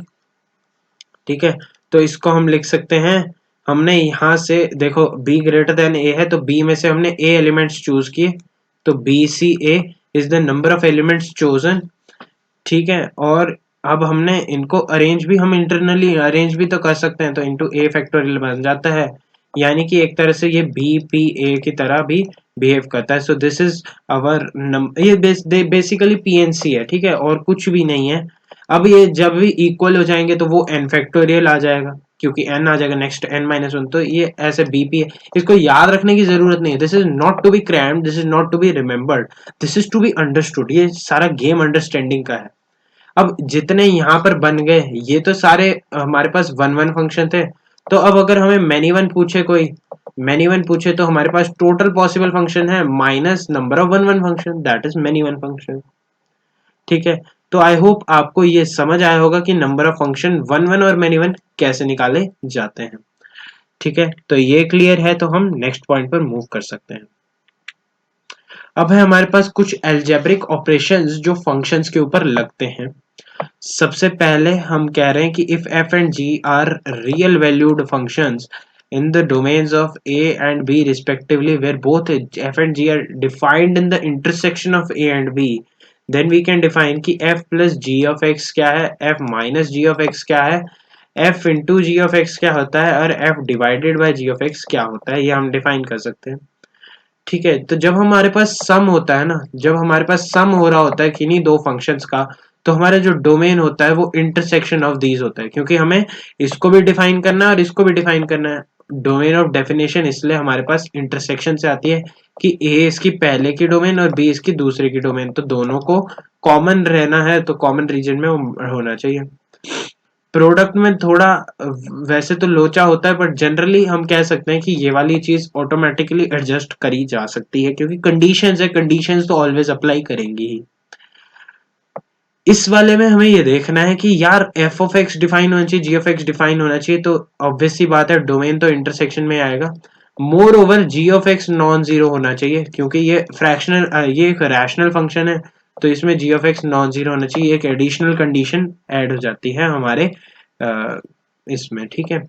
ठीक है, तो इसको हम लिख सकते हैं, हमने यहां से देखो b ग्रेटर देन a है, तो b में से हमने a एलिमेंट्स चूज किए, तो B C A is the number of elements chosen. ठीक है, और अब हमने इनको अरेंज भी, हम इंटरनली अरेंज भी तो कर सकते हैं, तो इंटू ए फैक्टोरियल बन जाता है, यानी कि एक तरह से ये बी पी ए की तरह भी बिहेव करता है। सो दिस इज अवर ये बेसिकली पीएनसी है। ठीक है, और कुछ भी नहीं है। अब ये जब भी इक्वल हो जाएंगे तो वो एन फैक्टोरियल आ जाएगा, क्योंकि एन आ जाएगा नेक्स्ट एन माइनस वन, तो ये ऐसे बीपी है। इसको याद रखने की जरूरत नहीं है, this is not to be crammed, this is not to be remembered, this is to be understood. ये सारा गेम अंडरस्टैंडिंग का है। अब जितने यहाँ पर बन गए, ये तो सारे हमारे पास वन वन फंक्शन थे। तो अब अगर हमें मैनी वन पूछे, कोई मैनी वन पूछे, तो हमारे पास टोटल पॉसिबल फंक्शन है minus number of one one function, that is many one function. ठीक है, तो आई होप आपको ये समझ आया होगा कि number of function one one और मैनी वन कैसे निकाले जाते हैं। ठीक है, तो ये क्लियर है, तो हम नेक्स्ट पॉइंट पर मूव कर सकते हैं। अब है हमारे पास कुछ एल्जेब्रिक ऑपरेशंस जो फंक्शंस के ऊपर लगते हैं। सबसे पहले हम कह रहे हैं कि if f and g are real valued functions in the domains of a and b respectively where both f and g are defined in the intersection of a and b, then we can define कि f plus g of x क्या है, f minus g of x क्या है, f into g of x क्या होता है और f divided by g of x क्या होता है, ये हम डिफाइन कर सकते हैं। ठीक है, तो जब हमारे पास सम होता है ना, जब हमारे पास सम हो रहा होता है किन्हीं दो फंक्शंस का, तो हमारा जो डोमेन होता है वो इंटरसेक्शन ऑफ दीज होता है, क्योंकि हमें इसको भी डिफाइन करना है और इसको भी डिफाइन करना है। डोमेन ऑफ डेफिनेशन इसलिए हमारे पास इंटरसेक्शन से आती है कि ए इसकी पहले की डोमेन और बी इसकी दूसरे की डोमेन, तो दोनों को कॉमन रहना है, तो कॉमन रीजन में होना चाहिए। प्रोडक्ट में थोड़ा वैसे तो लोचा होता है, बट जनरली हम कह सकते हैं कि ये वाली चीज ऑटोमेटिकली एडजस्ट करी जा सकती है, क्योंकि कंडीशंस है, कंडीशंस तो ऑलवेज अप्लाई करेंगी ही। इस वाले में हमें ये देखना है कि यार एफ ऑफ एक्स डिफाइन होना चाहिए, जी ऑफ एक्स डिफाइन होना चाहिए, तो ऑब्वियस सी बात है डोमेन तो इंटरसेक्शन में आएगा। Moreover g of x non zero होना चाहिए, क्योंकि ये फ्रैक्शनल, ये एक रैशनल फंक्शन है, तो इसमें जी ऑफ एक्स नॉन जीरो होना चाहिए। एक एडिशनल कंडीशन ऐड हो जाती है हमारे इसमें। ठीक है,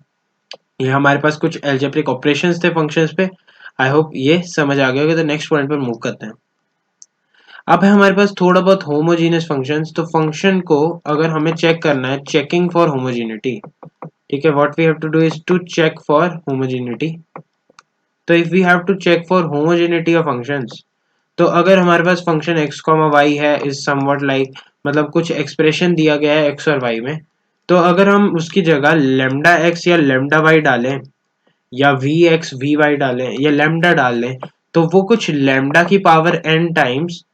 ये हमारे पास कुछ एल्जेब्रिक ऑपरेशंस थे फंक्शंस पे। आई होप ये समझ आ गया होगा। तो नेक्स्ट पॉइंट पर मूव करते हैं। अब है हमारे पास थोड़ा बहुत होमोजीनियस फंक्शंस। तो फंक्शन को अगर हमें चेक करना है, चेकिंग फॉर होमोजीनिटी, ठीक है, what we have to do is to check for homogeneity. तो if we have to check for homogeneity of functions, तो अगर हमारे पास फंक्शन x, y है इज समवट लाइक, मतलब कुछ एक्सप्रेशन दिया गया है x और y में, तो अगर हम उसकी जगह लेमडा x या लेमडा y डालें, या वी एक्स वी वाई डालें या लेमडा डाल लें, तो वो कुछ लेमडा की पावर n टाइम्स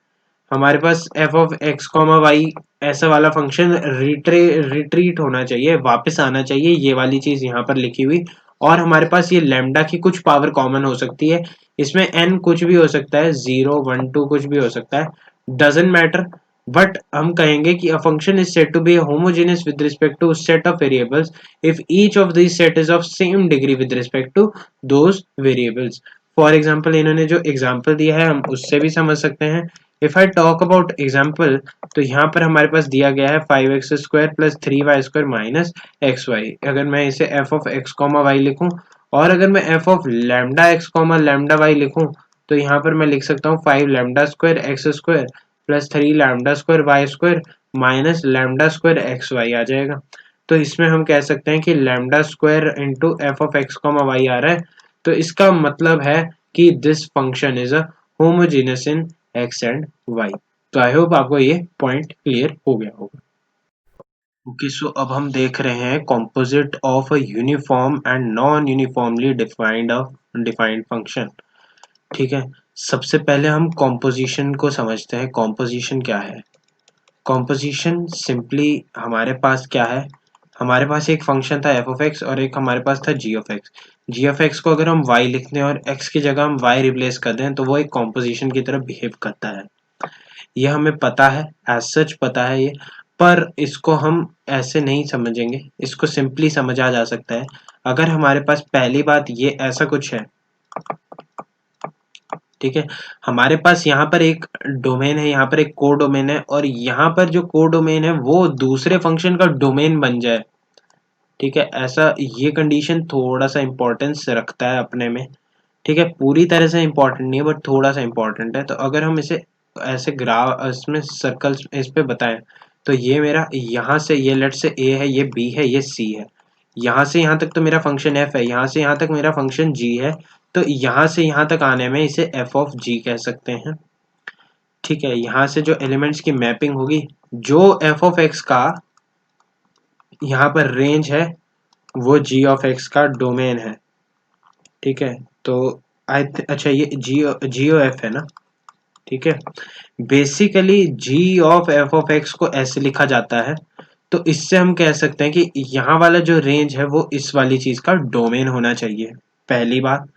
हमारे पास F of X comma Y ऐसा वाला फंक्शन रिट्रीट होना चाहिए, वापस आना चाहिए, ये वाली चीज यहाँ पर लिखी हुई। और हमारे पास ये लेमडा की कुछ पावर कॉमन हो सकती है, इसमें n कुछ भी हो सकता है, 0 1 2 कुछ भी हो सकता है, डजेंट मैटर। बट हम कहेंगे कि a function is said to be homogeneous with respect to set of variables if each of these set is of same degree with respect to those variables। For example इन्होंने जो example दिया है हम उससे भी समझ सकते हैं। If I talk about example, तो यहाँ पर हमारे पास दिया गया है 5x² plus 3y² minus xy। अगर मैं इसे f of x comma Y लिखूं, और अगर मैं f of lambda x comma lambda Y लिखूं, तो यहाँ पर मैं लिख सकता हूँ 5 lambda square X square plus 3 lambda square Y square minus lambda square X Y आ जाएगा। तो इसमें हम कह सकते हैं कि lambda square into F of X comma Y आ रहा है, तो इसका मतलब है कि this function is a homogeneous in x and y. तो आई होप आपको ये पॉइंट क्लियर हो गया होगा। ओके, सो अब हम देख रहे हैं composite of a uniform and non uniformly defined function. ठीक है, सबसे पहले हम कॉम्पोजिशन को समझते हैं। कॉम्पोजिशन क्या है? कॉम्पोजिशन सिंपली हमारे पास क्या है, हमारे पास एक फंक्शन था एफ ऑफ एक्स और एक हमारे पास था G of X. G of x को अगर हम वाई लिख दें और एक्स की जगह हम वाई रिप्लेस कर दें, तो वो एक कॉम्पोजिशन की तरह बिहेव करता है। ये हमें पता है, एज सच पता है ये, पर इसको हम ऐसे नहीं समझेंगे, इसको सिंपली समझा जा सकता है। अगर हमारे पास पहली बात ये ऐसा कुछ है, ठीक है, हमारे पास यहाँ पर एक डोमेन है, यहाँ पर एक को डोमेन है, और यहाँ पर जो को डोमेन है वो दूसरे फंक्शन का डोमेन बन जाए। ठीक है, ऐसा ये कंडीशन थोड़ा सा इंपॉर्टेंस रखता है अपने में। ठीक है, पूरी तरह से इंपॉर्टेंट नहीं है, बट थोड़ा सा इंपॉर्टेंट है। तो अगर हम इसे ऐसे ग्राफ इसमें सर्कल्स इस पे बताएं, तो ये मेरा यहाँ से, ये लेट से ए है, ये बी है, ये सी है, यहाँ से यहाँ तक तो मेरा फंक्शन एफ है, यहाँ से यहाँ तक मेरा फंक्शन जी है, तो यहाँ से यहाँ तक आने में इसे एफ ऑफ जी कह सकते हैं। ठीक है, यहाँ से जो एलिमेंट्स की मैपिंग होगी, जो एफ ऑफ एक्स का यहाँ पर रेंज है वो जी ऑफ एक्स का डोमेन है। ठीक है, तो अच्छा ये जी ओ एफ है ना। ठीक है, basically g of f of x को ऐसे लिखा जाता है, तो इससे हम कह सकते हैं कि यहाँ वाला जो रेंज है वो इस वाली चीज का डोमेन होना चाहिए, पहली बात।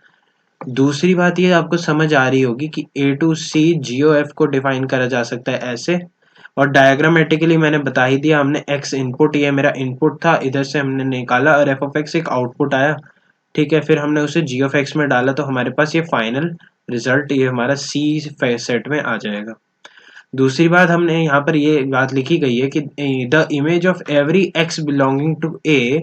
दूसरी बात ये आपको समझ आ रही होगी कि A to C G O F को डिफाइन करा जा सकता है ऐसे, और डायग्रामेटिकली मैंने बता ही दिया, हमने एक्स इनपुट, ये मेरा इनपुट था, इधर से हमने निकाला और एफ ऑफ एक्स एक आउटपुट आया। ठीक है, फिर हमने उसे जी ऑफ एक्स में डाला, तो हमारे पास ये फाइनल रिजल्ट ये हमारा सी सेट में आ जाएगा। दूसरी बात हमने यहाँ पर ये बात लिखी गई है कि the image of every x belonging to A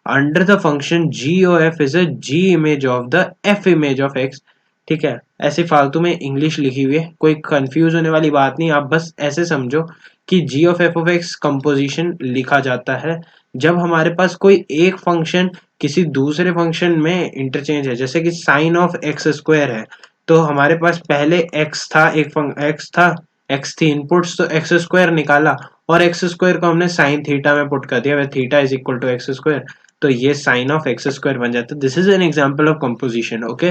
under the function g O f is a g image of the f image of x. ठीक है, ऐसे फालतू में इंग्लिश लिखी हुई है, कोई कंफ्यूज होने वाली बात नहीं। आप बस ऐसे समझो कि जी ऑफ एक्स कंपोजिशन लिखा जाता है जब हमारे पास कोई एक फंक्शन किसी दूसरे फंक्शन में इंटरचेंज है। जैसे कि साइन ऑफ एक्स स्क्वायर है, तो हमारे पास पहले एक्स था, एक्स था, एक्स थी इनपुट्स, तो एक्स स्क्वायर निकाला और एक्स स्क्वायर को हमने साइन थीटा में पुट कर दिया, theta is equal to x square, तो ये साइन ऑफ एक्स स्क्वायर बन जाता है। This is an example of composition. Okay,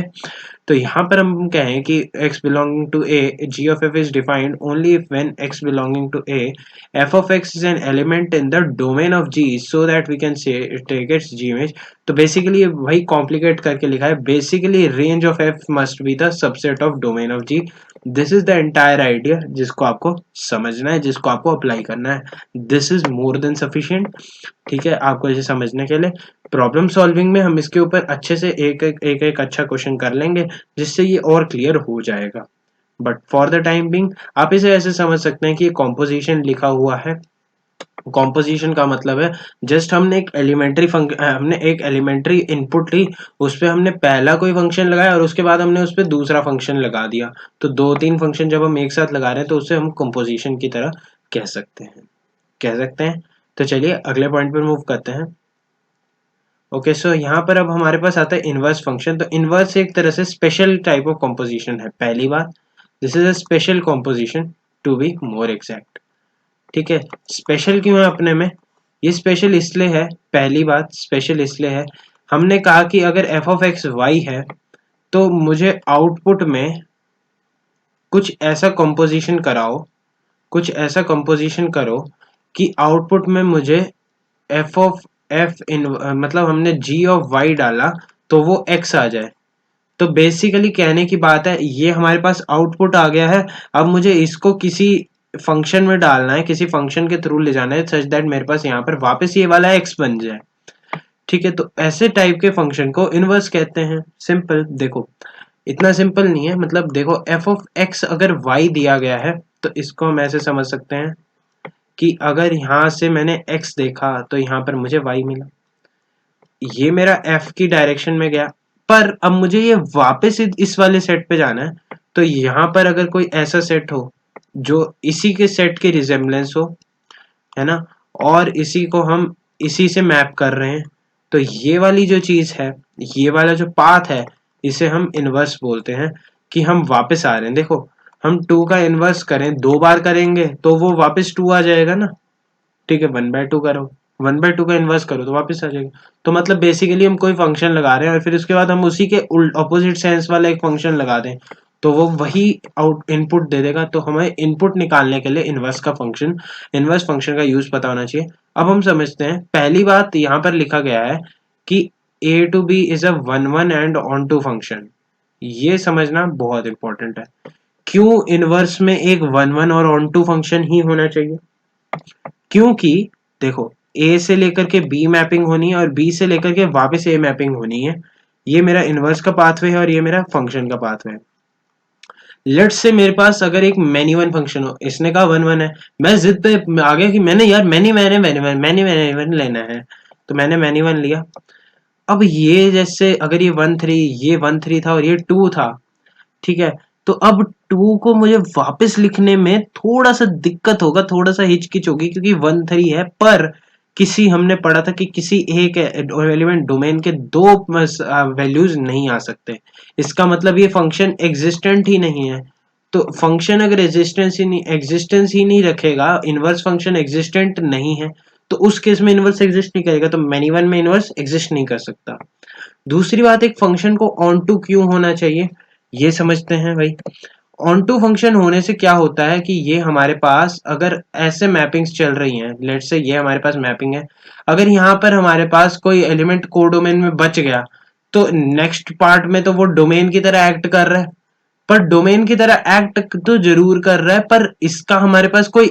तो यहाँ पर हम कहें कि x belonging to a g of f is defined only if when x belonging to a f of x is an element in the domain of g so that we can say take its g image। तो basically वही complicate करके लिखा है, basically range of f must be the subset of domain of g। This is the entire idea जिसको आपको समझना है, जिसको आपको अप्लाई करना है। This is more than sufficient. ठीक है, आपको इसे समझने के लिए प्रॉब्लम सॉल्विंग में हम इसके ऊपर अच्छे से एक अच्छा क्वेश्चन कर लेंगे जिससे ये और क्लियर हो जाएगा। But for the time being आप इसे ऐसे समझ सकते हैं कि कॉम्पोजिशन लिखा हुआ है। कॉम्पोजिशन का मतलब है जस्ट हमने एक एलिमेंट्री इनपुट ली, उस पर हमने पहला कोई फंक्शन लगाया और उसके बाद हमने उस पर दूसरा फंक्शन लगा दिया। तो दो तीन फंक्शन जब हम एक साथ लगा रहे हैं तो उसे हम कॉम्पोजिशन की तरह कह सकते हैं। तो चलिए अगले पॉइंट पर मूव करते हैं। ओके, सो यहाँ पर अब हमारे पास आता है इनवर्स फंक्शन। तो इनवर्स एक तरह से स्पेशल टाइप ऑफ कॉम्पोजिशन है। पहली बात, this is a special composition to B more exact. ठीक है, स्पेशल क्यों है अपने में? ये स्पेशल इसलिए है, पहली बात स्पेशल इसलिए है, हमने कहा कि अगर एफ ऑफ एक्स वाई है तो मुझे आउटपुट में कुछ ऐसा कॉम्पोजिशन कराओ, कुछ ऐसा कॉम्पोजिशन करो कि आउटपुट में मुझे एफ ऑफ एफ इन मतलब हमने जी ऑफ वाई डाला तो वो एक्स आ जाए। तो बेसिकली कहने की बात है, ये हमारे पास आउटपुट आ गया है, अब मुझे इसको किसी फंक्शन में डालना है, किसी फंक्शन के थ्रू ले जाना है सच दैट मेरे पास यहाँ पर वापस ये वाला एक्स बन जाए। ठीक है, तो ऐसे टाइप के फंक्शन को इनवर्स कहते हैं। सिंपल, देखो इतना सिंपल नहीं है, मतलब देखो एफ ऑफ एक्स अगर वाई दिया गया है तो इसको हम ऐसे समझ सकते हैं कि अगर यहाँ से मैंने x देखा तो यहाँ पर मुझे y मिला, ये मेरा f की डायरेक्शन में गया, पर अब मुझे ये वापस इस वाले सेट पे जाना है। तो यहाँ पर अगर कोई ऐसा सेट हो जो इसी के सेट की रिजेम्बलेंस हो, है ना, और इसी को हम इसी से मैप कर रहे हैं, तो ये वाली जो चीज है, ये वाला जो पाथ है, इसे हम इनवर्स बोलते हैं कि हम वापस आ रहे हैं। देखो हम 2 का इनवर्स करें, 2 बार करेंगे तो वो वापस 2 आ जाएगा ना। ठीक है, 1/2 करो, 1/2 का इनवर्स करो तो वापस आ जाएगा। तो मतलब बेसिकली हम कोई फंक्शन लगा रहे हैं और फिर उसके बाद हम उसी के ऑपोजिट सेंस वाला एक फंक्शन लगा दें तो वो वही आउट इनपुट दे देगा। तो हमें इनपुट निकालने के लिए इनवर्स फंक्शन का यूज पता होना चाहिए। अब हम समझते हैं, पहली बात यहाँ पर लिखा गया है कि a to b is a 1 1 and onto function. ये समझना बहुत इंपॉर्टेंट है। क्यों इनवर्स में एक 1 1 और ऑन टू फंक्शन ही होना चाहिए? क्योंकि देखो ए से लेकर के बी मैपिंग होनी है और बी से लेकर के वापस ए मैपिंग होनी है। ये मेरा इनवर्स का पाथवे है और ये मेरा फंक्शन का पाथवे है। लेट्स से मेरे पास अगर एक मैनी वन फंक्शन हो, इसने कहा 1 1 है, मैं जिद पे आ गया कि मैंने यार मैनी वन लेना है, तो मैंने मैनी वन लिया। अब ये जैसे अगर ये 1 3, ये 1 3 था और ये 2 था, ठीक है, तो अब 2 को मुझे वापस लिखने में थोड़ा सा दिक्कत होगा, थोड़ा सा हिचकिच होगी क्योंकि 1 3 है, पर किसी हमने पढ़ा था कि किसी एक एलिमेंट डोमेन के दो वैल्यूज नहीं आ सकते। इसका मतलब ये फंक्शन एग्जिस्टेंट ही नहीं है। तो फंक्शन अगर एग्जिस्टेंस ही नहीं रखेगा, इनवर्स फंक्शन एग्जिस्टेंट नहीं है, तो उस केस में इनवर्स एग्जिस्ट नहीं करेगा, तो मैनी वन में इनवर्स एग्जिस्ट नहीं कर सकता। दूसरी बात, एक फंक्शन को ऑन टू क्यों होना चाहिए, ये समझते हैं भाई। ऑन टू फंक्शन होने से क्या होता है कि ये हमारे पास अगर ऐसे मैपिंग्स चल रही हैं, लेट्स से ये हमारे पास मैपिंग है, अगर यहाँ पर हमारे पास कोई एलिमेंट कोडोमेन में बच गया तो नेक्स्ट पार्ट में तो वो डोमेन की तरह एक्ट कर रहा है, पर डोमेन की तरह एक्ट तो जरूर कर रहा है, पर इसका हमारे पास कोई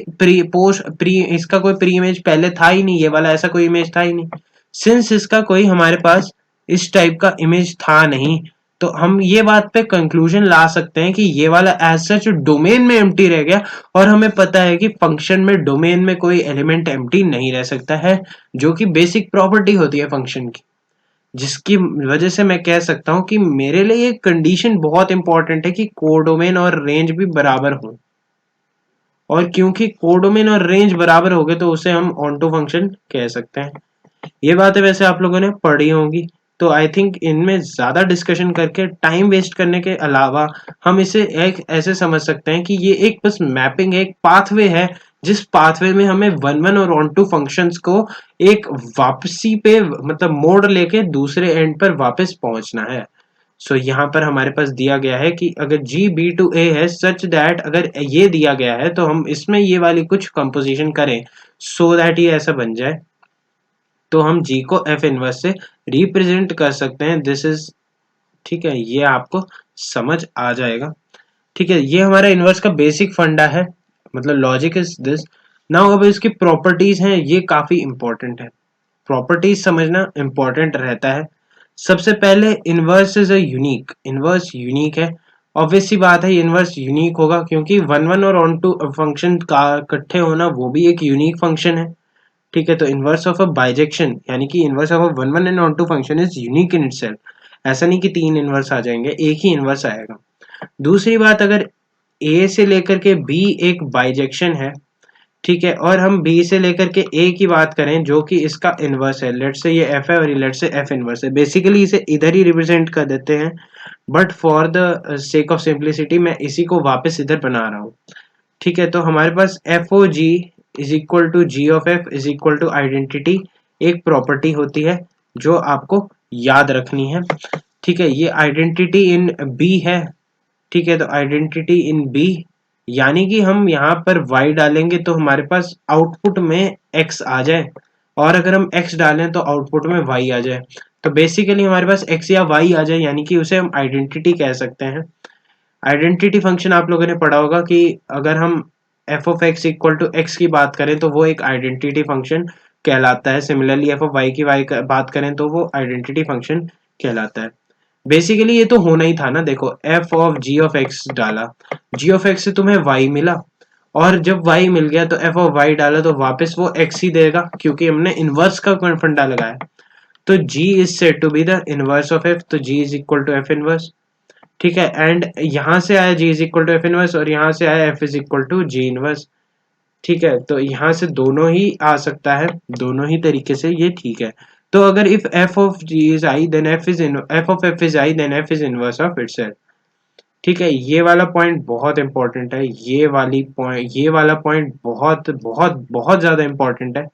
इसका कोई प्री इमेज पहले था ही नहीं, ये वाला ऐसा कोई इमेज था ही नहीं। सिंस इसका कोई हमारे पास इस टाइप का इमेज था नहीं, तो हम ये बात पे कंक्लूजन ला सकते हैं कि ये वाला एज सच डोमेन में एम्प्टी रह गया, और हमें पता है कि फंक्शन में डोमेन में कोई एलिमेंट एम्प्टी नहीं रह सकता है, जो कि बेसिक प्रॉपर्टी होती है फंक्शन की, जिसकी वजह से मैं कह सकता हूँ कि मेरे लिए ये कंडीशन बहुत इंपॉर्टेंट है कि कोडोमेन और रेंज भी बराबर हो, और क्योंकि कोडोमेन और रेंज बराबर हो गए तो उसे हम ऑनटो फंक्शन कह सकते हैं। ये बातें वैसे आप लोगों ने पढ़ी होंगी, तो आई थिंक इनमें ज्यादा डिस्कशन करके टाइम वेस्ट करने के अलावा हम इसे एक ऐसे समझ सकते हैं कि ये एक बस मैपिंग, एक पाथवे है, जिस पाथवे में हमें वन वन और ऑन टू फंक्शंस को एक वापसी पे मतलब मोड़ लेके दूसरे एंड पर वापस पहुंचना है। सो यहाँ पर हमारे पास दिया गया है कि अगर जी बी टू ए है सच दैट, अगर ये दिया गया है तो हम इसमें ये वाली कुछ कंपोजिशन करें सो दैट ये ऐसा बन जाए, तो हम जी को एफ इनवर्स से रिप्रेजेंट कर सकते हैं। दिस इज, ठीक है, ये आपको समझ आ जाएगा। ठीक है, ये हमारा इनवर्स का बेसिक फंडा है, मतलब लॉजिक इज दिस। नाउ अब इसकी प्रॉपर्टीज हैं, ये काफी इंपॉर्टेंट है, प्रॉपर्टीज समझना इंपॉर्टेंट रहता है। सबसे पहले inverse is a unique, inverse unique है। ऑब्वियस सी बात है इनवर्स यूनिक होगा, क्योंकि वन वन और ऑन टू फंक्शन का इकट्ठे होना वो भी एक यूनिक फंक्शन है। ठीक है, तो इनवर्स ऑफ अ बाइजेक्शन यानी कि inverse of a one one and onto function is unique in itself. ऐसा नहीं कि तीन इनवर्स आ जाएंगे, एक ही इनवर्स आएगा। दूसरी बात, अगर ए से लेकर के बी एक बाइजेक्शन है, ठीक है, और हम बी से लेकर के ए की बात करें जो कि इसका इनवर्स है, लेट से ये एफ है और लेट से एफ इनवर्स है, बेसिकली इसे इधर ही रिप्रेजेंट कर देते हैं, but for the sake of simplicity मैं इसी को वापस इधर बना रहा हूँ। ठीक है, तो हमारे पास F O ji is equal to ji of F is equal to identity, एक प्रॉपर्टी होती है जो आपको याद रखनी है। ठीक है, ये आइडेंटिटी इन बी है। ठीक है, तो आइडेंटिटी इन बी यानी कि हम यहाँ पर y डालेंगे तो हमारे पास आउटपुट में x आ जाए, और अगर हम x डालें तो आउटपुट में y आ जाए। तो बेसिकली हमारे पास x या y आ जाए, यानी कि उसे हम आइडेंटिटी कह सकते हैं। आइडेंटिटी फंक्शन आप लोगों ने पढ़ा होगा कि अगर हम F of x equal to x की बात करें तो वो एक आइडेंटिटी फंक्शन कहलाता है। सिमिलरली एफ ऑफ वाई की बात करें तो वो आइडेंटिटी फंक्शन कहलाता है। बेसिकली ये तो होना ही था ना, देखो f of g of x डाला, जी ऑफ एक्स से तुम्हें वाई मिला, और जब वाई मिल गया तो एफ ऑफ वाई डाला तो वापस वो एक्स ही देगा, क्योंकि हमने इनवर्स का फंडा लगाया। तो G is said to be the inverse of F, तो G is equal to F inverse. ठीक है, एंड यहां से आया G is equal to F inverse और यहां से आया F is equal to G inverse. ठीक है, तो यहां से दोनों ही आ सकता है, दोनों ही तरीके से ये ठीक है। तो अगर if f of g is I then f of F is I then f is inverse of itself. ठीक है, ये वाला पॉइंट बहुत इंपॉर्टेंट है, ये वाला पॉइंट बहुत बहुत बहुत ज्यादा इंपॉर्टेंट है,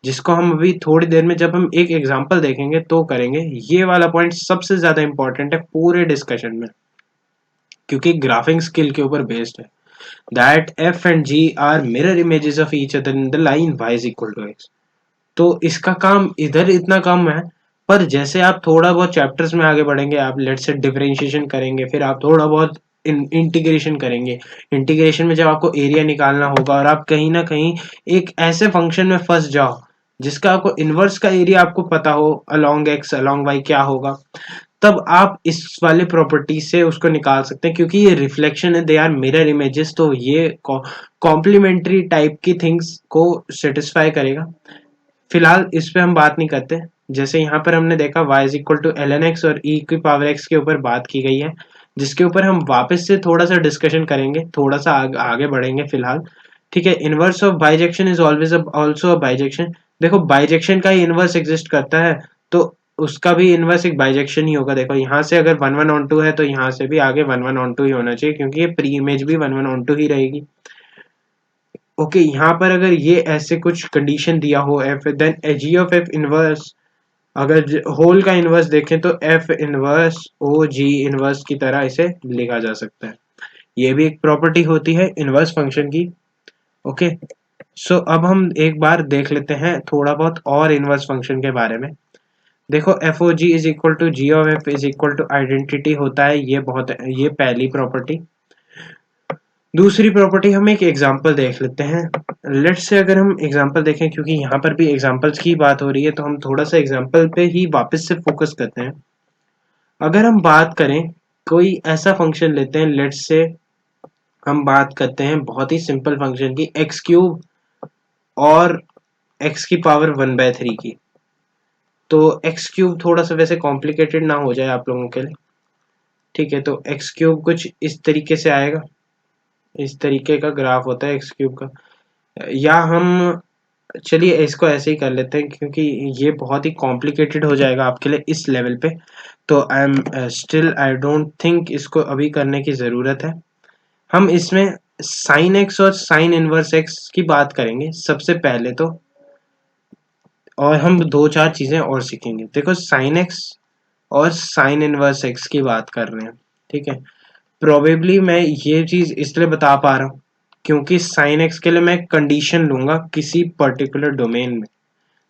जिसको हम अभी थोड़ी देर में जब हम एक एग्जांपल देखेंगे तो करेंगे। ये वाला पॉइंट सबसे ज्यादा इंपॉर्टेंट है पूरे डिस्कशन में, क्योंकि ग्राफिंग स्किल के ऊपर बेस्ड है। That f and g are mirror images of each other in the line y is equal to x. तो इसका काम इधर इतना कम है, पर जैसे आप थोड़ा बहुत चैप्टर्स में आगे बढ़ेंगे, आप लेट से डिफरेंशिएशन करेंगे, फिर आप थोड़ा बहुत इंटीग्रेशन करेंगे। इंटीग्रेशन में जब आपको एरिया निकालना होगा और आप कहीं ना कहीं एक ऐसे फंक्शन में फंस जाओ जिसका आपको इनवर्स का एरिया आपको पता हो, अलोंग एक्स अलोंग वाई क्या होगा, तब आप इस वाले प्रॉपर्टी से उसको निकाल सकते हैं, क्योंकि ये रिफ्लेक्शन है, दे आर मिरर इमेजेस, तो ये कॉम्प्लीमेंट्री टाइप की थिंग्स को सेटिस्फाई करेगा। फिलहाल इस पे हम बात नहीं करते। जैसे यहाँ पर हमने देखा y is equal to l n x और e की पावर x के ऊपर बात की गई है, जिसके ऊपर हम वापस से थोड़ा सा डिस्कशन करेंगे, थोड़ा सा आगे बढ़ेंगे फिलहाल। ठीक है, inverse of bijection is always also a bijection. देखो बाइजेक्शन का ही इनवर्स एग्जिस्ट करता है, तो उसका भी इनवर्स एक बाइजेक्शन ही होगा। देखो यहाँ से अगर वन वन ऑन टू है तो यहाँ से भी आगे वन वन ऑन टू ही होना चाहिए, क्योंकि ये प्री इमेज भी वन वन ऑन टू ही रहेगी। ओके, यहाँ पर अगर ये ऐसे कुछ कंडीशन दिया हो f, then g of f inverse, अगर होल का इनवर्स देखें तो f inverse o g inverse की तरह इसे लिखा जा सकता है। ये भी एक प्रॉपर्टी होती है इनवर्स फंक्शन की। ओके, सो अब हम एक बार देख लेते हैं थोड़ा बहुत और इनवर्स फंक्शन के बारे में। देखो f O ji is equal to ji of F is equal to identity होता है, ये पहली प्रॉपर्टी। दूसरी प्रॉपर्टी हम एक एग्जांपल देख लेते हैं। लेट्स से अगर हम एग्जांपल देखें, क्योंकि यहाँ पर भी एग्जांपल्स की बात हो रही है, तो हम थोड़ा सा एग्जांपल पे ही वापस से फोकस करते हैं। अगर हम बात करें, कोई ऐसा फंक्शन लेते हैं, लेट्स से हम बात करते हैं बहुत ही सिंपल फंक्शन की, एक्स क्यूब और एक्स की पावर 1/3 की। तो एक्स क्यूब थोड़ा सा वैसे कॉम्प्लिकेटेड ना हो जाए आप लोगों के लिए, ठीक है। तो एक्स क्यूब कुछ इस तरीके से आएगा, इस तरीके का ग्राफ होता है एक्स क्यूब का। या हम चलिए इसको ऐसे ही कर लेते हैं, क्योंकि ये बहुत ही कॉम्प्लिकेटेड हो जाएगा आपके लिए इस लेवल पे। तो I am still I don't think इसको अभी करने की ज़रूरत है। हम इसमें साइन एक्स और साइन इनवर्स एक्स की बात करेंगे सबसे पहले तो, और हम दो चार चीज़ें और सीखेंगे। देखो, साइन एक्स और साइन इनवर्स एक्स की बात कर रहे हैं, ठीक है। प्रोबेबली मैं ये चीज़ इसलिए बता पा रहा हूँ क्योंकि साइन एक्स के लिए मैं कंडीशन लूंगा किसी पर्टिकुलर डोमेन में,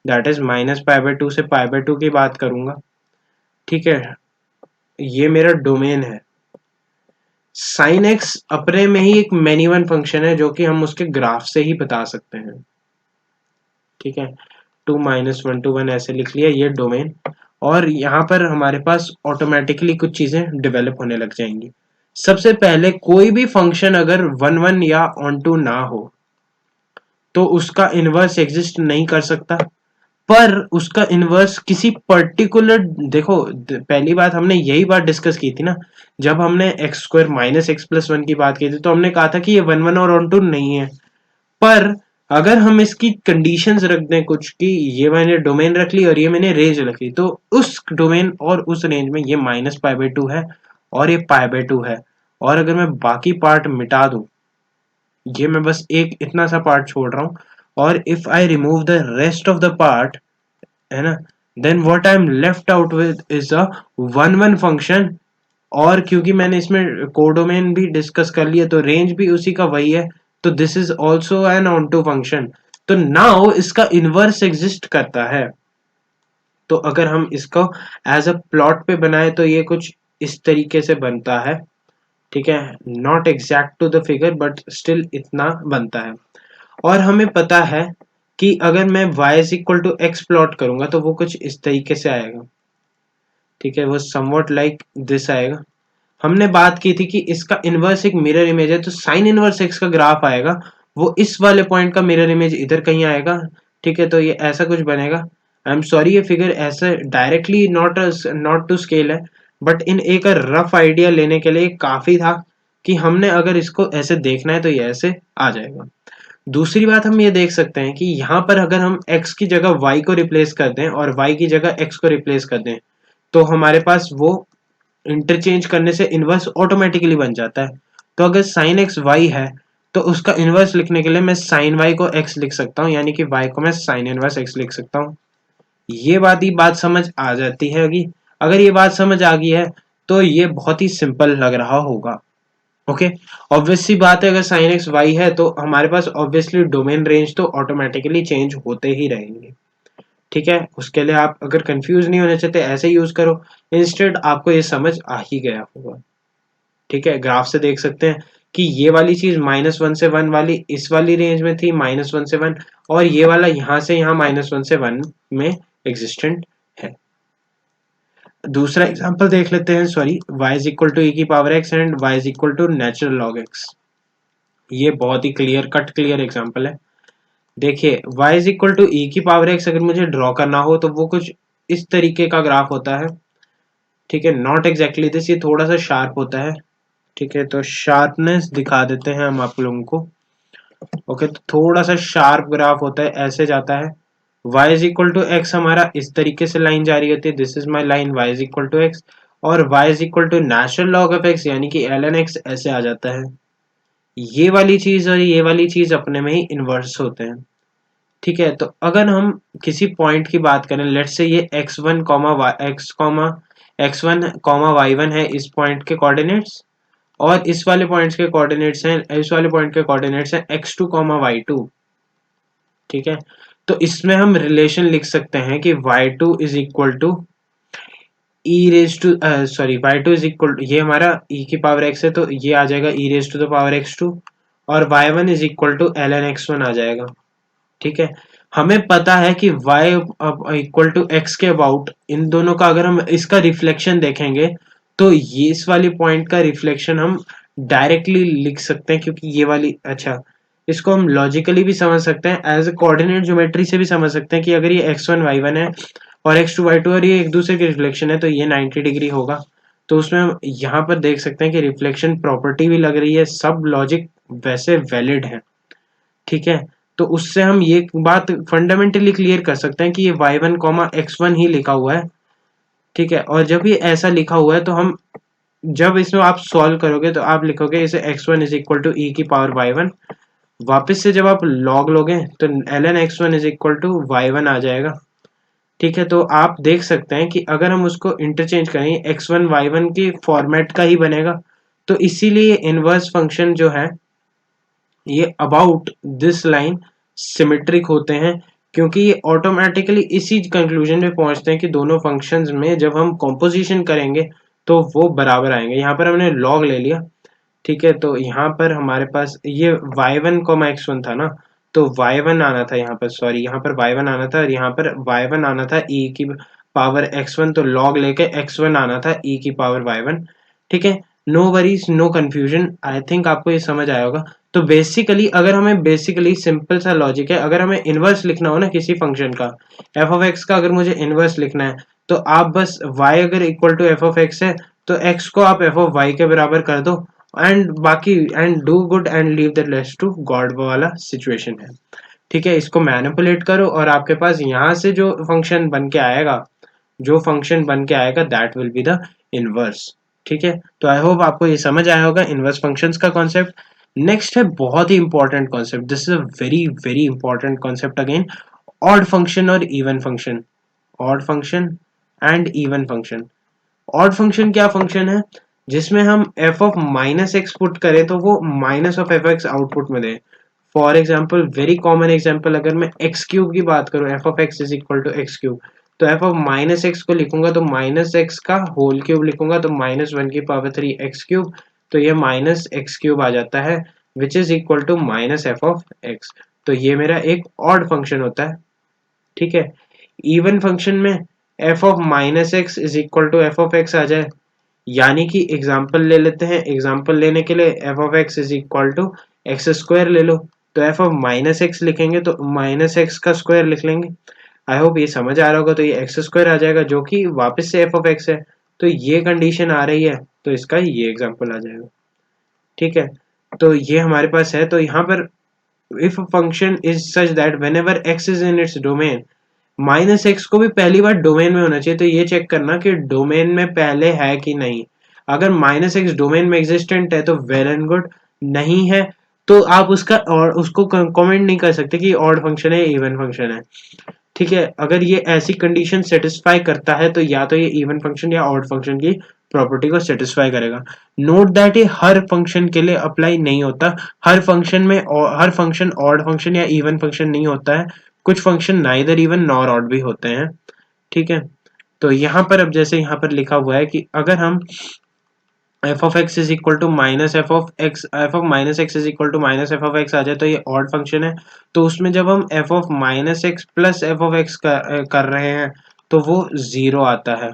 दैट इज -π/2 से π/2 की बात करूंगा, ठीक है। ये मेरा डोमेन है। साइन एक्स अपने में ही एक मैनी वन फंक्शन है जो कि हम उसके ग्राफ से ही बता सकते हैं, ठीक है। 2 - 1 to 1 ऐसे लिख लिया, ये डोमेन। और यहाँ पर हमारे पास ऑटोमेटिकली कुछ चीजें डेवलप होने लग जाएंगी। सबसे पहले, कोई भी फंक्शन अगर 1 1 या ऑन टू ना हो तो उसका इनवर्स एग्जिस्ट नहीं कर सकता। पर उसका इनवर्स किसी पर्टिकुलर, देखो पहली बात हमने यही बात डिस्कस की थी ना, जब हमने x² - x+1 की बात की थी, तो हमने कहा था कि ये 1 1 और ऑन टू नहीं है। पर अगर हम इसकी कंडीशंस रख दें कुछ, कि ये मैंने डोमेन रख ली और ये मैंने रेंज रख ली, तो उस डोमेन और उस रेंज में ये -π/2 है और ये π/2 है। और अगर मैं बाकी पार्ट मिटा दूं, ये मैं बस एक इतना सा पार्ट छोड़ रहा हूँ, और if I remove the rest of the part, है ना, then what I am left out with is a 1 1 function. और क्योंकि मैंने इसमें कोडोमेन भी डिस्कस कर लिया, तो रेंज भी उसी का वही है, तो this is also an onto function. तो नाउ इसका इनवर्स एग्जिस्ट करता है। तो अगर हम इसको एज अ प्लॉट पे बनाए तो ये कुछ इस तरीके से बनता है, ठीक है। Not exact to the figure but still इतना बनता है। और हमें पता है कि अगर मैं y is equal to x plot करूंगा तो वो कुछ इस तरीके से आएगा, ठीक है। वो समवॉट लाइक दिस आएगा। हमने बात की थी कि इसका इनवर्स एक मिरर इमेज है, तो साइन इनवर्स एक्स का ग्राफ आएगा, वो इस वाले पॉइंट का मिरर इमेज इधर कहीं आएगा, ठीक है। तो ये ऐसा कुछ बनेगा। आई एम सॉरी, ये फिगर ऐसे डायरेक्टली नॉट टू स्केल है, बट इन एक रफ आइडिया लेने के लिए काफी था कि हमने अगर इसको ऐसे देखना है तो ये ऐसे आ जाएगा। दूसरी बात हम ये देख सकते हैं कि यहाँ पर अगर हम x की जगह y को रिप्लेस कर दें और y की जगह x को रिप्लेस कर दें, तो हमारे पास वो इंटरचेंज करने से इनवर्स ऑटोमेटिकली बन जाता है। तो अगर साइन एक्स वाई है, तो उसका इनवर्स लिखने के लिए मैं साइन वाई को x लिख सकता हूँ, यानी कि y को मैं साइन इनवर्स x लिख सकता हूँ। ये बात समझ आ जाती है कि अगर ये बात समझ आ गई है तो ये बहुत ही सिंपल लग रहा होगा। ओके, ऑब्वियस सी बात है, अगर साइन एक्स वाई है तो हमारे पास ऑब्वियसली डोमेन रेंज तो ऑटोमेटिकली चेंज होते ही रहेंगे, ठीक है। उसके लिए आप अगर कंफ्यूज नहीं होने चाहते, ऐसे यूज करो, इंस्टेड आपको ये समझ आ ही गया होगा, ठीक है। ग्राफ से देख सकते हैं कि ये वाली चीज -1 से 1 वाली इस वाली रेंज में थी, -1 से 1, और ये वाला यहाँ से यहाँ -1 से 1 में एग्जिस्टेंट है। दूसरा एग्जांपल देख लेते हैं, sorry, y is equal to e की power x and y is equal to natural log x। ये बहुत ही क्लियर एग्जांपल है। देखिए, y is equal to e की पावर x अगर मुझे ड्रॉ करना हो तो वो कुछ इस तरीके का ग्राफ होता है, ठीक है। नॉट एग्जैक्टली दिस, ये थोड़ा सा शार्प होता है, ठीक है। तो शार्पनेस दिखा देते हैं हम आप लोगों को। ओके, तो थोड़ा सा शार्प ग्राफ होता है, ऐसे जाता है। y is equal to x हमारा इस तरीके से लाइन जा रही होती है, this is my line y is equal to x. और y is equal to natural log of x, यानी कि ln x ऐसे आ जाता है। ये वाली चीज और ये वाली चीज अपने में ही इन्वर्स होते हैं, ठीक है। तो अगर हम किसी पॉइंट की बात करें, लेट से ये x1, y1 है इस पॉइंट के कोऑर्डिनेट्स, और इस वाले पॉइंट्स के कोऑर्डिनेट्स हैं, इस वाले पॉइंट के कोऑर्डिनेट्स हैं x2, y2, ठीक है। तो इसमें हम रिलेशन लिख सकते हैं कि y2 is equal to y2 is equal, ये हमारा e की पावर x है तो ये आ जाएगा e raise to the power x2, और y1 is equal to ln x1 आ जाएगा, ठीक है। हमें पता है कि y इक्वल टू x के अबाउट इन दोनों का अगर हम इसका रिफ्लेक्शन देखेंगे तो ये इस वाली पॉइंट का रिफ्लेक्शन हम डायरेक्टली लिख सकते हैं, क्योंकि ये वाली, अच्छा इसको हम लॉजिकली भी समझ सकते हैं, एज ए कोऑर्डिनेट ज्योमेट्री से भी समझ सकते हैं कि अगर ये x1 y1 है और x2 y2 और ये एक दूसरे के रिफ्लेक्शन है तो ये 90 डिग्री होगा। तो उसमें हम यहाँ पर देख सकते हैं कि रिफ्लेक्शन प्रॉपर्टी भी लग रही है, सब लॉजिक वैसे वैलिड है। ठीक है, तो उससे हम ये बात फंडामेंटली क्लियर कर सकते हैं कि ये y1 कॉमा x1 ही लिखा हुआ है। ठीक है, और जब ये ऐसा लिखा हुआ है तो हम जब इसमें आप सॉल्व करोगे तो आप लिखोगे इसे x1 इज इक्वल टू ई की पावर y1। वापस से जब आप लॉग लोगे तो ln x1 is equal to y1 आ जाएगा। ठीक है, तो आप देख सकते हैं कि अगर हम उसको इंटरचेंज करें x1 y1 की फॉर्मेट का ही बनेगा। तो इसीलिए इनवर्स फंक्शन जो है ये अबाउट दिस लाइन सिमेट्रिक होते हैं, क्योंकि ये ऑटोमेटिकली इसी कंक्लूजन में पहुंचते हैं कि दोनों फंक्शंस में जब हम कॉम्पोजिशन करेंगे तो वो बराबर आएंगे। यहाँ पर हमने लॉग ले लिया। ठीक है, तो यहाँ पर हमारे पास ये y1 कॉमा x1 था ना, तो y1 आना था यहाँ पर, सॉरी यहाँ पर y1 आना था और यहाँ पर y1 आना था e की पावर x1, तो log लेके x1 आना था e की पावर y1। ठीक है, no worries no confusion, I think आपको ये समझ आया होगा। तो बेसिकली अगर हमें बेसिकली सिंपल सा लॉजिक है, अगर हमें इनवर्स लिखना हो ना किसी फंक्शन का, एफ ऑफ एक्स का अगर मुझे इनवर्स लिखना है तो आप बस y अगर equal to F of x है तो x को आप एफ ऑफ वाई के बराबर कर दो, एंड बाकी and do good and leave the rest to God वाला सिचुएशन है। ठीक है, इसको मैनिपुलेट करो और आपके पास यहाँ से जो फंक्शन बन के आएगा, जो फंक्शन बन के आएगा that will be the inverse. ठीक है, तो आई होप आपको ये समझ आया होगा इनवर्स फंक्शंस का कॉन्सेप्ट। नेक्स्ट है बहुत ही important concept, this is a very very important concept again, odd function और even function. Odd function and even function. Odd function क्या फंक्शन है जिसमें हम F of minus X put करें तो वो minus of F X output में दे। For example, very common example, अगर मैं एक्स क्यूब की बात करूं, F of x is equal to x cube, तो एफ ऑफ माइनस एक्स को लिखूंगा तो माइनस एक्स का होल क्यूब लिखूंगा तो माइनस वन की पावर थ्री एक्स क्यूब, तो ये माइनस एक्स क्यूब आ जाता है which is equal to minus F of x. तो ये मेरा एक ऑड फंक्शन होता है। ठीक है, इवन फंक्शन में F of minus X is equal to F of X आ जाए, यानी कि एग्जाम्पल ले लेते हैं, एग्जाम्पल लेने के लिए f of x is equal to x square ले लो, तो एफ ऑफ माइनस एक्स लिखेंगे तो माइनस एक्स का स्क्वायर लिख लेंगे। आई होप ये समझ आ रहा होगा, तो ये एक्स स्क्वायर आ जाएगा जो कि वापस से एफ ऑफ एक्स है, तो ये कंडीशन आ रही है तो इसका ये एग्जाम्पल आ जाएगा। ठीक है, तो ये हमारे पास है, तो यहाँ पर if function is such that when ever x is in its domain, minus x को भी पहली बार डोमेन में होना चाहिए, तो ये चेक करना कि डोमेन में पहले है कि नहीं। अगर माइनस एक्स डोमेन में एग्जिस्टेंट है तो वेल एंड गुड, नहीं है तो आप उसका और उसको कमेंट नहीं कर सकते कि ऑड फंक्शन है इवन फंक्शन है। ठीक है, अगर ये ऐसी कंडीशन सेटिस्फाई करता है तो या तो ये इवन फंक्शन या ऑड फंक्शन की प्रॉपर्टी को सेटिस्फाई करेगा। नोट दैट ये हर फंक्शन के लिए अप्लाई नहीं होता, हर फंक्शन में हर फंक्शन ऑड फंक्शन या इवन फंक्शन नहीं होता है, कुछ function neither even nor odd भी होते हैं। ठीक है, तो यहाँ पर अब जैसे यहाँ पर लिखा हुआ है कि अगर हम F of x is equal to minus F of minus X is equal to minus F of X आ जाए तो ये ऑड फंक्शन है। तो उसमें जब हम F of minus X plus F of x कर रहे हैं तो वो जीरो आता है।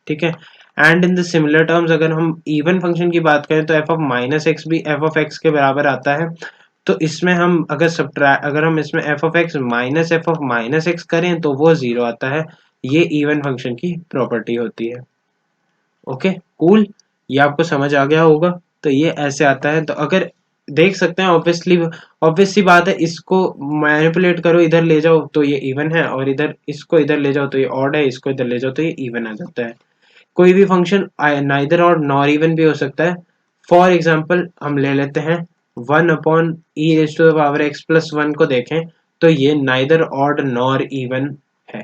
ठीक है, and in the similar terms अगर हम इवन फंक्शन की बात करें तो एफ ऑफ माइनस एक्स भी एफ ऑफ एक्स के बराबर आता है। तो इसमें हम अगर हम इसमें F of x minus x करें तो वो जीरो आता है। ये इवन फंक्शन की प्रॉपर्टी होती है। ओके कूल, ये आपको समझ आ गया होगा। तो ये ऐसे आता है, तो अगर देख सकते हैं ऑब्वियसली ऑब्वियस सी बात है, इसको मैनिपुलेट करो इधर ले जाओ तो ये इवन है, और इधर इसको इधर ले जाओ तो ये ऑड है, इसको इधर ले जाओ तो ये इवन आ जाता है। कोई भी function neither odd nor even भी हो सकता है। फॉर एग्जाम्पल हम ले लेते हैं one upon e raise to the power x plus one को देखें तो ये नाइदर ऑड नॉर इवन है।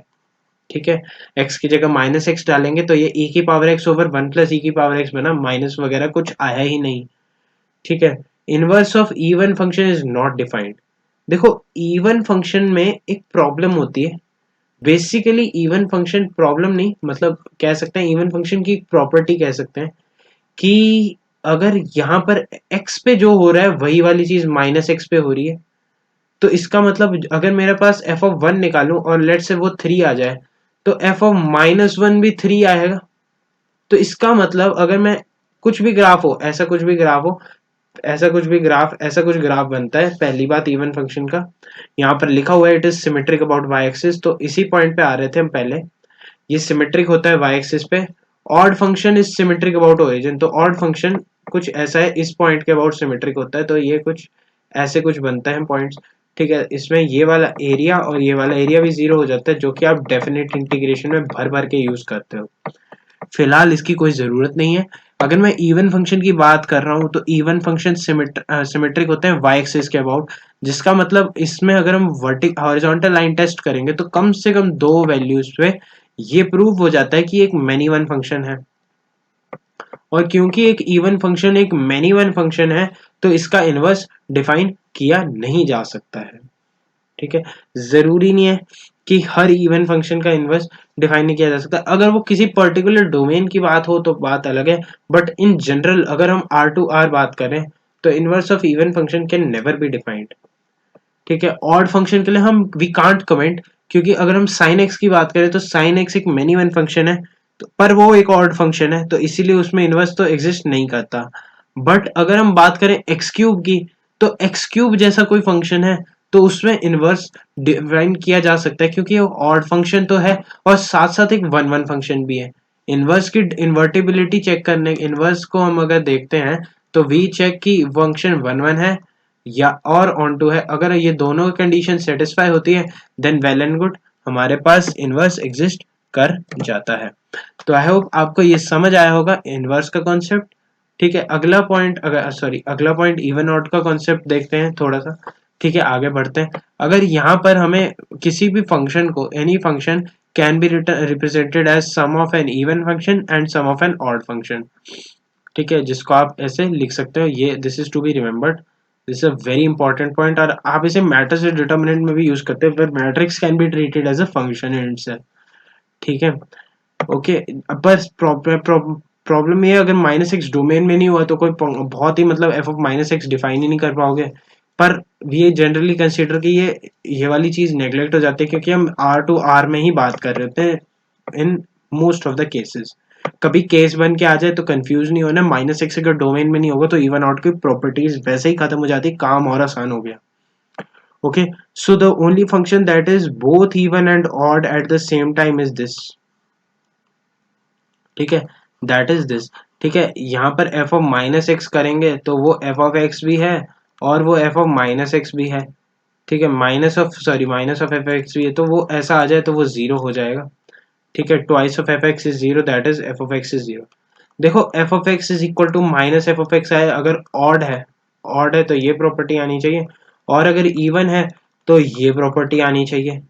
ठीक है, x की जगह माइनस एक्स डालेंगे तो ये e की power x over one plus E की पावर x बना, माइनस वगैरह कुछ आया ही नहीं। ठीक है, inverse of even function is not defined. देखो इवन फंक्शन में एक प्रॉब्लम होती है, बेसिकली इवन फंक्शन प्रॉब्लम नहीं, मतलब कह सकते हैं इवन फंक्शन की प्रॉपर्टी कह सकते हैं कि अगर यहाँ पर x पे जो हो रहा है वही वाली चीज माइनस एक्स पे हो रही है तो इसका मतलब अगर मेरे पास एफ ऑफ 1 निकालूं और लेट से वो 3 आ जाए तो एफ ऑफ -1 भी 3 आएगा। तो इसका मतलब अगर मैं कुछ भी ग्राफ हो, ऐसा कुछ भी ग्राफ हो, ऐसा कुछ ग्राफ बनता है। पहली बात इवन फंक्शन का यहाँ पर लिखा हुआ है it is symmetric about y axis, तो इसी पॉइंट पे आ रहे थे हम पहले। ये सिमेट्रिक होता है वाई एक्सिस पे। Odd function is symmetric about origin, तो ऑड फंक्शन कुछ ऐसा है इस पॉइंट के अबाउट सिमेट्रिक होता है। तो ये कुछ ऐसे कुछ बनता है पॉइंट्स। ठीक है, इसमें ये वाला एरिया और ये वाला एरिया भी 0 हो जाता है, जो कि आप डेफिनेट इंटीग्रेशन में भर भर के यूज करते हो। फिलहाल इसकी कोई ज़रूरत नहीं है। अगर मैं इवन फंक्शन की बात कर रहा हूँ तो इवन फंक्शन सिमेट्रिक होते हैं वाई एक्सिस के अबाउट, जिसका मतलब इसमें अगर हम हॉरिजॉन्टल लाइन टेस्ट करेंगे तो कम से कम 2 वैल्यूज पे ये प्रूव हो जाता है कि एक मैनी वन फंक्शन है। और क्योंकि एक इवन फंक्शन एक मैनी वन फंक्शन है तो इसका इनवर्स डिफाइन किया नहीं जा सकता है। ठीक है, जरूरी नहीं है कि हर इवन फंक्शन का इनवर्स डिफाइन नहीं किया जा सकता। अगर वो किसी पर्टिकुलर डोमेन की बात हो तो बात अलग है, बट इन जनरल अगर हम आर टू आर बात करें तो inverse of even function can never be defined. ठीक है, ऑड फंक्शन के लिए हम वी कांट कमेंट, क्योंकि अगर हम साइन एक्स की बात करें तो साइन एक्स एक मेनी वन फंक्शन है, तो पर वो एक ऑड फंक्शन है तो इसीलिए उसमें इनवर्स तो एग्जिस्ट नहीं करता। बट अगर हम बात करें एक्स क्यूब की, तो एक्स क्यूब जैसा कोई फंक्शन है तो उसमें इनवर्स डिफाइन किया जा सकता है, क्योंकि वो ऑड फंक्शन तो है और साथ साथ एक वन वन फंक्शन भी है। इनवर्स की इन्वर्टिबिलिटी चेक करने, इनवर्स को हम अगर देखते हैं तो वी चेक की फंक्शन वन वन है या और ऑन टू है। अगर ये दोनों कंडीशन सेटिस्फाई होती है देन वेल एंड गुड, हमारे पास इनवर्स एग्जिस्ट कर जाता है। तो आई होप आपको ये समझ आया होगा इनवर्स का कॉन्सेप्ट। ठीक है, अगला पॉइंट इवन ऑड का कॉन्सेप्ट देखते हैं थोड़ा सा। ठीक है, आगे बढ़ते हैं। अगर यहाँ पर हमें किसी भी फंक्शन को, any function can be represented as sum of an even function and sum of an odd function. ठीक है, जिसको आप ऐसे लिख सकते हो, ये this is to be remembered, this is a very important point. और आप इसे मैट्रिक्स डिटर्मिनेंट में भी यूज करते हैं, पर matrix can be treated as a function in itself. ठीक है, ओके। बस प्रॉब्लम ये है, अगर -x डोमेन में नहीं हुआ तो कोई बहुत ही मतलब एफ ऑफ -x डिफाइन ही नहीं कर पाओगे। पर ये जनरली कंसीडर कि ये वाली चीज नेग्लेक्ट हो जाती है, क्योंकि हम आर टू आर में ही बात कर रहे होते हैं in most of the cases. कभी केस बन के आ जाए तो कंफ्यूज नहीं होना। -x अगर डोमेन में नहीं होगा तो इवन आउट की प्रॉपर्टीज वैसे ही खत्म हो जाती, काम और आसान हो गया। Okay, so the only function that is both even and odd at the same time is this. ठीक है, दैट इज दिस। ठीक है, यहाँ पर एफ ऑफ -x करेंगे तो वो एफ ऑफ x भी है और वो एफ ऑफ -x भी है। ठीक है, माइनस ऑफ एफ एक्स भी है, तो वो ऐसा आ जाए तो वो 0 हो जाएगा। ठीक है, twice of F x is 0, that is F of x is 0। देखो f of x is equal to minus F of x है, अगर ऑड है तो ये प्रॉपर्टी आनी चाहिए, और अगर इवन है तो ये प्रॉपर्टी आनी चाहिए।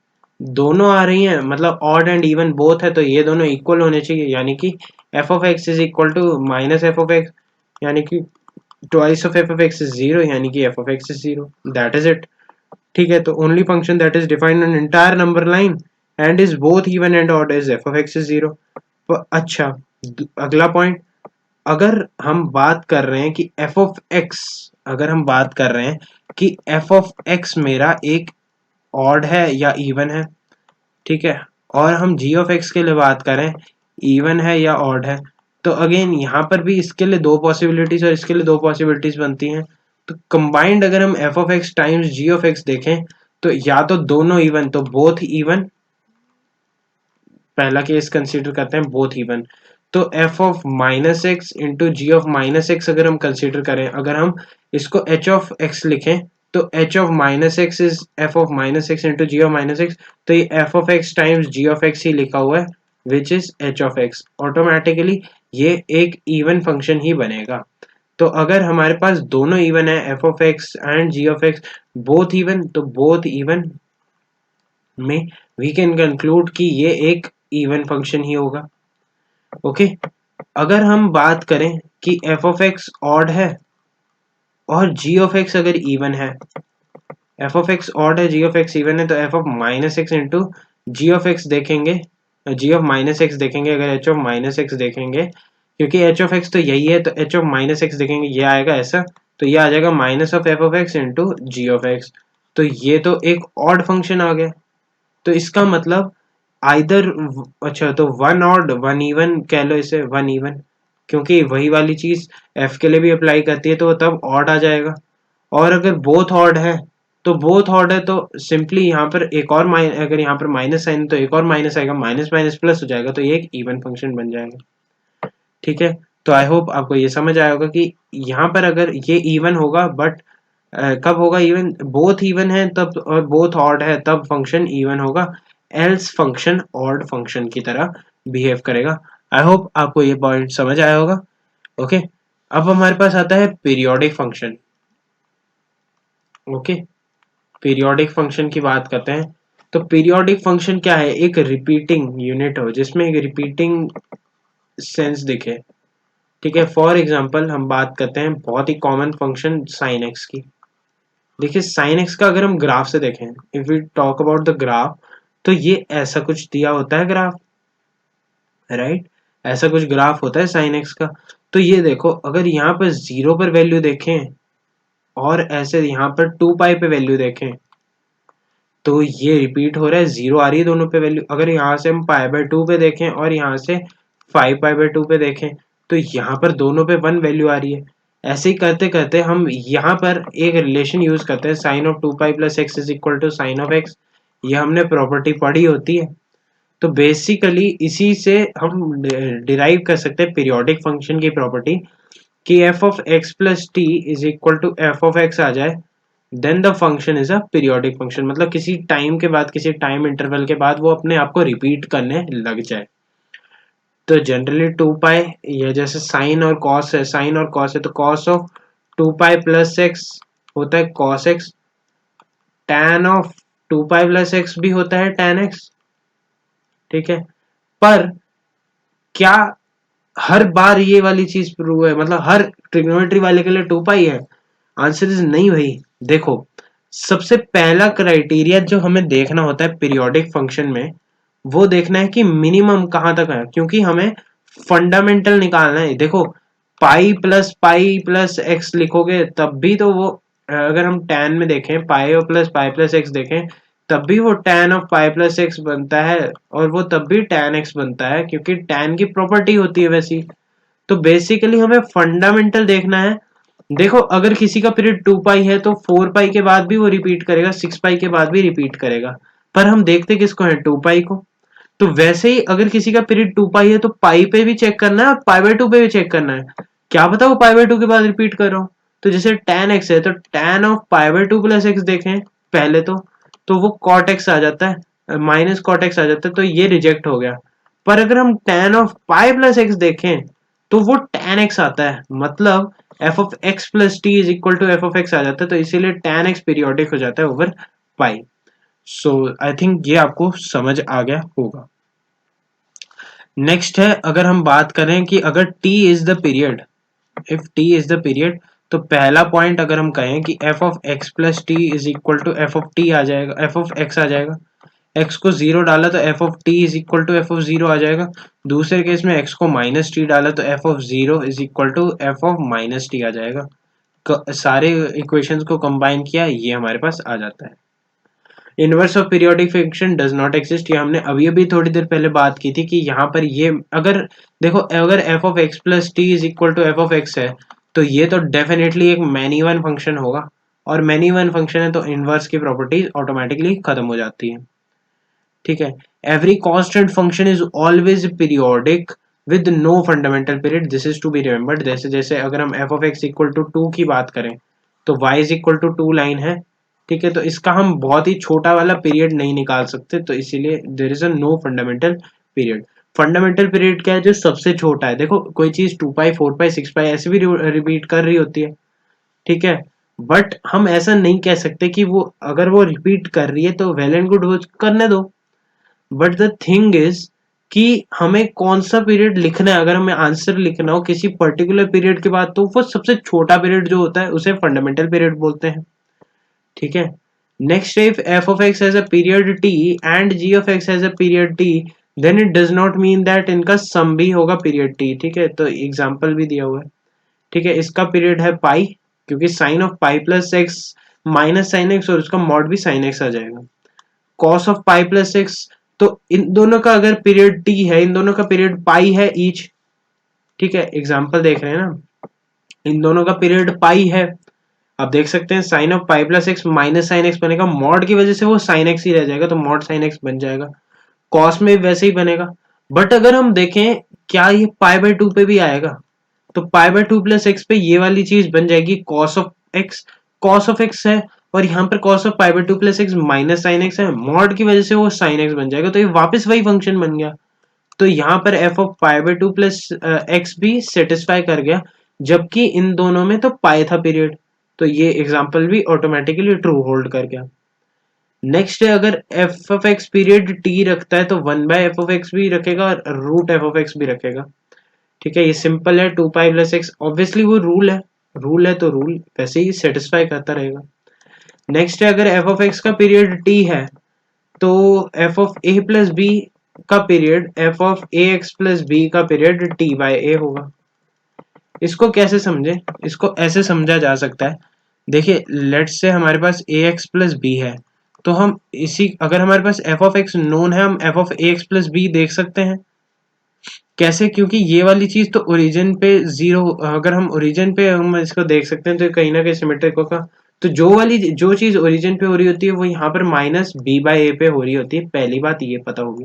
दोनों आ रही हैं, मतलब ऑड एंड इवन बोथ है, तो ये दोनों इक्वल होने चाहिए, यानी कि F of x is equal to minus F of x, यानी कि twice of f of x is 0, यानी कि F of x is 0, that is it. ठीक है, तो only function that is defined on entire number line and is both even and odd is F of x is 0। अच्छा, अगला point, अगर हम बात कर रहे हैं कि एफ ऑफ एक्स, अगर हम बात कर रहे हैं कि एफ ऑफ एक्स मेरा एक ऑड है या इवन है, ठीक है, और हम जी ऑफ एक्स के लिए बात करें इवन है या ऑड है, तो अगेन यहाँ पर भी इसके लिए 2 पॉसिबिलिटीज और इसके लिए 2 पॉसिबिलिटीज बनती हैं। तो कंबाइंड अगर हम F of x times ji of x देखें तो या तो दोनों इवन, तो बोथ इवन, पहला केस कंसीडर करते हैं बोथ इवन। तो F of -x into ji of -x अगर हम कंसीडर करें, अगर हम इसको एच ऑफ एक्स लिखें तो H of -x is F of -x into ji of -x, तो ये F of x times ji of X ही लिखा हुआ है which is H of X. Automatically ये एक इवन फंक्शन ही बनेगा। तो अगर हमारे पास दोनों इवन है, F of x and g of x both even, तो बोथ इवन में वी कैन कंक्लूड कि ये एक इवन फंक्शन ही होगा। ओके, अगर हम बात करें कि एफ ऑफ एक्स ऑड है और जी ऑफ एक्स अगर इवन है, एफ ऑफ एक्स ऑड है जी ऑफ एक्स इवन है, तो F of -x into ji of x देखेंगे, जी ऑफ -x देखेंगे, अगर एच ऑफ -x देखेंगे, क्योंकि एच ऑफ एक्स तो यही है, तो एच ऑफ -x देखेंगे, ये आएगा ऐसा, तो ये आ जाएगा minus of f of x into ji of x. तो ये तो एक ऑड फंक्शन आ गया। तो इसका मतलब आइदर, अच्छा तो वन ऑड वन इवन कह लो इसे, वन इवन, क्योंकि वही वाली चीज एफ के लिए भी अप्लाई करती है, तो वो तब ऑड आ जाएगा। और अगर बोथ ऑड है, तो बोथ ऑड है तो सिंपली यहाँ पर एक और अगर यहाँ पर माइनस साइन तो एक और माइनस आएगा, माइनस माइनस प्लस हो जाएगा, तो ये एक इवन फंक्शन बन जाएगा। ठीक है, तो आई होप आपको ये समझ आया होगा कि यहाँ पर अगर ये इवन होगा, बट कब होगा इवन, बोथ इवन है तब, और बोथ ऑड है तब फंक्शन इवन होगा, एल्स फंक्शन ऑड फंक्शन की तरह बिहेव करेगा। आई होप आपको ये पॉइंट समझ आया होगा। ओके, अब हमारे पास आता है periodic function. Okay, periodic function की बात करते हैं। तो पीरियोडिक फंक्शन क्या है, एक रिपीटिंग यूनिट हो जिसमें एक रिपीटिंग सेंस दिखे। ठीक है, फॉर एग्जांपल हम बात करते हैं बहुत ही कॉमन फंक्शन साइन एक्स की। देखिए साइन एक्स का अगर हम ग्राफ से देखें, if we talk about the graph, तो ये ऐसा कुछ दिया होता है ग्राफ, राइट, ऐसा कुछ ग्राफ होता है साइन एक्स का। तो ये देखो, अगर यहाँ पर जीरो पर वैल्यू देखें और ऐसे यहाँ पर 2 पाई पे वैल्यू देखें, तो ये रिपीट हो रहा है, जीरो आ रही है दोनों पे वैल्यू। अगर यहाँ से हम पाई बाय 2 पे देखें और यहाँ से 5 पाई बाय 2 पे देखें, तो यहाँ पर दोनों पे 1 वैल्यू आ रही है। ऐसे ही करते करते हम यहाँ पर एक रिलेशन यूज करते हैं, sine of 2 pi plus x is equal to sine of x. ये हमने प्रॉपर्टी पढ़ी होती है। तो बेसिकली इसी से हम डिराइव कर सकते हैं पीरियोडिक फंक्शन की प्रॉपर्टी, कि F of x plus T is equal to F of X आ जाए, then the function is a periodic function. मतलब किसी टाइम के बाद, किसी टाइम इंटरवल के बाद वो अपने आप को रिपीट करने लग जाए। तो जनरली 2 पाई, ये जैसे साइन और कॉस है, साइन और कॉस है, तो cos of 2 pi plus x होता है cos x, tan of 2 pi plus x भी होता है टैन एक्स। ठीक है, पर क्या हर बार ये वाली चीज प्रूव है, मतलब हर ट्रिग्नोमेट्री वाले के लिए 2 पाई है? आंसर इज नहीं भाई। देखो, सबसे पहला क्राइटेरिया जो हमें देखना होता है पीरियोडिक फंक्शन में, वो देखना है कि मिनिमम कहाँ तक है, क्योंकि हमें फंडामेंटल निकालना है। देखो, पाई प्लस एक्स लिखोगे तब भी तो वो, अगर हम टैन में देखें, पाई प्लस एक्स देखें, तब भी वो tan of pi plus x बनता है, और वो तब भी टैन एक्स बनता है, क्योंकि टैन की प्रॉपर्टी होती है वैसी। तो बेसिकली हमें फंडामेंटल देखना है। देखो, अगर किसी का पीरियड 2 पाई है तो 4 पाई के बाद भी वो रिपीट करेगा, 6 पाई के बाद भी रिपीट करेगा, पर हम देखते किसको है, 2 पाई को। तो वैसे ही अगर किसी का पीरियड 2 पाई है तो पाई पे भी चेक करना है और पाई बाय 2 पे भी चेक करना है। क्या पता वो पाई बाय 2 के बाद रिपीट कर रहा हूँ। तो जैसे tan x है, तो tan of pi by 2 plus X देखें पहले तो वो cot x आ जाता है, माइनस cot x आ जाता है, तो ये रिजेक्ट हो गया। पर अगर हम tan of pi plus X देखें, तो वो tan x आता है, मतलब F of x plus T is equal to F of X आ जाता है, तो इसीलिए tan x पीरियोडिक हो जाता है over pi. So I think ये आपको समझ आ गया होगा। नेक्स्ट है, अगर हम बात करें कि अगर t is the period, if t is the period, तो पहला पॉइंट अगर हम कहें कि f of x plus T is equal to F of T आ जाएगा, एफ ऑफ एक्स आ जाएगा। x को जीरो डाला तो F of T is equal to F of zero आ जाएगा। दूसरे केस में x को माइनस टी डाला तो F of zero is equal to F of minus T आ जाएगा। सारे इक्वेशंस को कंबाइन किया, ये हमारे पास आ जाता है। Inverse of periodic function does not exist, ये हमने अभी अभी थोड़ी देर पहले बात की थी कि यहाँ पर ये, अगर देखो, अगर F of x plus T is equal to F of x है, तो ये तो डेफिनेटली एक मैनी वन फंक्शन होगा, और मैनी वन फंक्शन है तो इनवर्स की प्रॉपर्टीज ऑटोमेटिकली खत्म हो जाती है। ठीक है, every constant function is always periodic with no fundamental period, this is to be remembered. जैसे जैसे अगर हम F of x equal to 2 की बात करें, तो y is equal to 2 line है। ठीक है, तो इसका हम बहुत ही छोटा वाला पीरियड नहीं निकाल सकते, तो इसीलिए there is a no fundamental period. Fundamental period क्या है, जो सबसे छोटा है। देखो, कोई चीज 2 पाई 4 पाई 6 पाई ऐसे भी रिपीट कर रही होती है। ठीक है, बट हम ऐसा नहीं कह सकते कि वो, अगर वो रिपीट कर रही है तो वेल एंड गुड, वो करने दो। बट द थिंग इज कि हमें कौन सा पीरियड लिखना है, अगर हमें आंसर लिखना हो किसी पर्टिकुलर पीरियड के बाद, तो वो सबसे छोटा पीरियड जो होता है उसे फंडामेंटल पीरियड बोलते हैं। ठीक है, next, if f of x has a period t and g of x has a period t, then it does not mean that इनका सम भी होगा पीरियड टी। ठीक है, तो एग्जांपल भी दिया हुआ है। ठीक है, इसका पीरियड है पाई, क्योंकि sine of pi plus x minus sine x और उसका मॉड भी साइन एक्स आ जाएगा। Cos of pi plus x, तो इन दोनों का अगर पीरियड टी है, इन दोनों का पीरियड पाई है ईच, ठीक है, एग्जाम्पल देख रहे हैं ना, इन दोनों का पीरियड पाई है। आप देख सकते हैं sine of pi plus x minus sine x बनेगा, मॉड की वजह से वो साइन एक्स ही रह जाएगा, तो मॉड साइन एक्स बन जाएगा। कॉस में वैसे ही बनेगा। बट अगर हम देखें क्या ये पाई बाय 2 पे भी आएगा, तो पाई बाय 2 प्लस एक्स पे ये वाली चीज बन जाएगी cos of x. Cos of x है और यहाँ पर cos of pi by 2 plus x minus sine x है, मॉड की वजह से वो साइन एक्स बन जाएगा, तो ये वापस वही फंक्शन बन गया। तो यहाँ पर f of pi by 2 plus x भी सेटिस्फाई कर गया, जबकि इन दोनों में तो पाई था पीरियड, तो ये एग्जाम्पल भी ऑटोमेटिकली ट्रू होल्ड कर गया। नेक्स्ट है, अगर F of x period T रखता है तो 1 बाय एफ ऑफ एक्स भी रखेगा और रूट एफ ऑफ एक्स भी रखेगा। ठीक है, ये सिंपल है, 2 पाई प्लस एक्स, ऑब्वियसली वो रूल है तो रूल वैसे ही सेटिस्फाई करता रहेगा। नेक्स्ट है, अगर एफ ऑफ एक्स का पीरियड टी है तो F of A plus B का period F of A x plus B का पीरियड टी बाय ए होगा। इसको कैसे समझे? इसको ऐसे समझा जा सकता है, देखिए लेट्स से हमारे पास ए एक्स प्लस बी है, तो हम इसी, अगर हमारे पास एफ ऑफ एक्स नोन है, हम F of A x plus b देख सकते हैं। कैसे? क्योंकि ये वाली चीज तो ओरिजिन पे जीरो, अगर हम ओरिजिन पे हम इसको देख सकते हैं तो कहीं ना कहीं सिमेट्रिक होगा। तो जो चीज ओरिजिन पे हो रही होती है वो यहाँ पर माइनस बी बाय ए पे हो रही होती है, पहली बात ये पता होगी।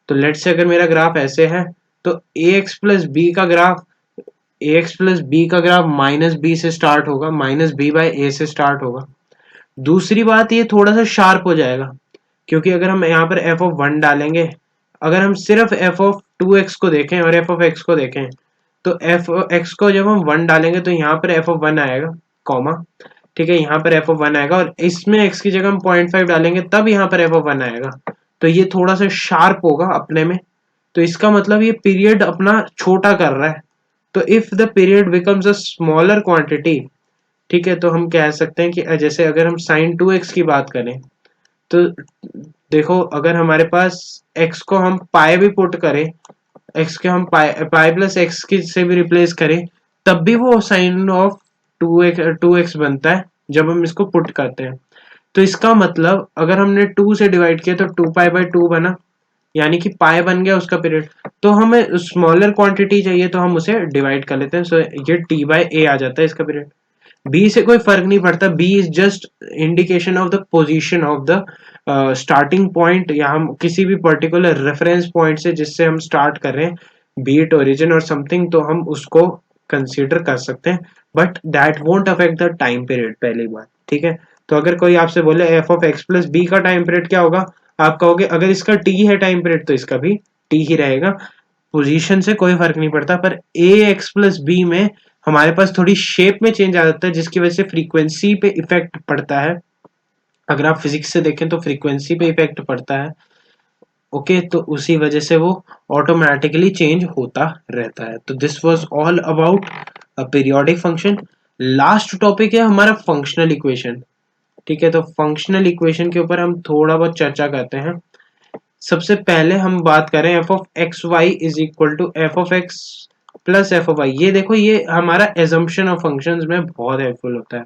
तो लेट्स से अगर मेरा ग्राफ ऐसे है, तो ए एक्स प्लस बी का ग्राफ, ए एक्स प्लस बी का ग्राफ माइनस बी से स्टार्ट होगा, माइनस बी बाय ए से स्टार्ट होगा। दूसरी बात, ये थोड़ा सा शार्प हो जाएगा, क्योंकि अगर हम यहाँ पर एफ ऑफ वन डालेंगे, अगर हम सिर्फ एफ ऑफ टू एक्स को देखें और एफ ऑफ एक्स को देखें, तो एफ एक्स को जब हम वन डालेंगे तो यहाँ पर एफ ऑफ वन आएगा, कॉमा, ठीक है, यहाँ पर एफ ऑफ वन आएगा, और इसमें एक्स की जगह हम 0.5 डालेंगे तब यहाँ पर एफ ऑफ वन आएगा। तो ये थोड़ा सा शार्प होगा अपने में, तो इसका मतलब ये पीरियड अपना छोटा कर रहा है। तो if the period becomes a smaller quantity, ठीक है, तो हम कह सकते हैं कि जैसे अगर हम साइन 2x की बात करें, तो देखो अगर हमारे पास x को हम पाई भी पुट करें, x के हम पाई प्लस एक्स की से भी रिप्लेस करें, तब भी वो साइन ऑफ 2x बनता है जब हम इसको पुट करते हैं। तो इसका मतलब अगर हमने 2 से डिवाइड किया तो 2 पाई बाय 2 बना, यानी कि पाई बन गया उसका पीरियड। तो हमें स्मॉलर क्वांटिटी चाहिए तो हम उसे डिवाइड कर लेते हैं, सो ये t बाय ए आ जाता है इसका पीरियड। बी से कोई फर्क नहीं पड़ता, b is just indication of the position of the starting point, या हम किसी भी पर्टिकुलर रेफरेंस पॉइंट से जिससे हम स्टार्ट कर रहे हैं, बीट ओरिजिन और समथिंग, तो हम उसको कंसीडर कर सकते हैं, but that won't affect the time period, पहली बात, ठीक है। तो अगर कोई आपसे बोले f of x plus B का टाइम पीरियड क्या होगा, आप कहोगे अगर इसका टी है टाइम पीरियड तो इसका भी टी ही रहेगा, पोजीशन से कोई फर्क नहीं पड़ता। पर ए एक्स प्लस बी में हमारे पास थोड़ी शेप में चेंज आ जाता है, जिसकी वजह से फ्रीक्वेंसी पे इफेक्ट पड़ता है। अगर आप फिजिक्स से देखें तो फ्रीक्वेंसी पे इफेक्ट पड़ता है, ओके, तो उसी वजह से वो ऑटोमेटिकली चेंज होता रहता है। तो this was all about a periodic function. Last topic है हमारा फंक्शनल इक्वेशन, ठीक है। तो फंक्शनल इक्वेशन के ऊपर हम थोड़ा बहुत चर्चा करते हैं। सबसे पहले हम बात करें f of x Y is equal to F of x plus F of y. ये देखो, ये हमारा एजम्पशन ऑफ फंक्शंस में बहुत हेल्पफुल होता है,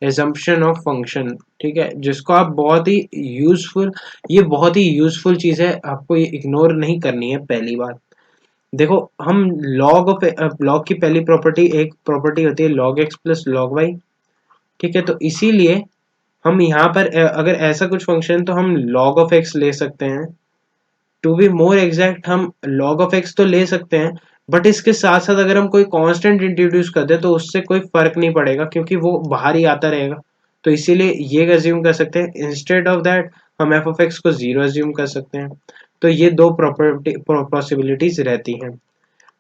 एजम्पशन ऑफ फंक्शन, ठीक है, जिसको आप बहुत ही यूजफुल, ये बहुत ही यूजफुल चीज है, आपको ये इग्नोर नहीं करनी है। पहली बात देखो, हम लॉग की पहली प्रॉपर्टी, एक प्रॉपर्टी होती है log x plus log y, ठीक है। तो इसीलिए हम यहाँ पर अगर ऐसा कुछ फंक्शन तो हम लॉग ऑफ एक्स ले सकते हैं, टू बी मोर एग्जैक्ट हम log ऑफ x तो ले सकते हैं, बट इसके साथ साथ अगर हम कोई कांस्टेंट इंट्रोड्यूस कर दे तो उससे कोई फर्क नहीं पड़ेगा, क्योंकि वो बाहर ही आता रहेगा। तो इसीलिए ये अज्यूम कर सकते हैं, इंस्टेड ऑफ दैट हम एफ ऑफ एक्स को जीरो अज्यूम कर सकते हैं। तो ये दो प्रॉपर्टी पॉसिबिलिटीज रहती हैं।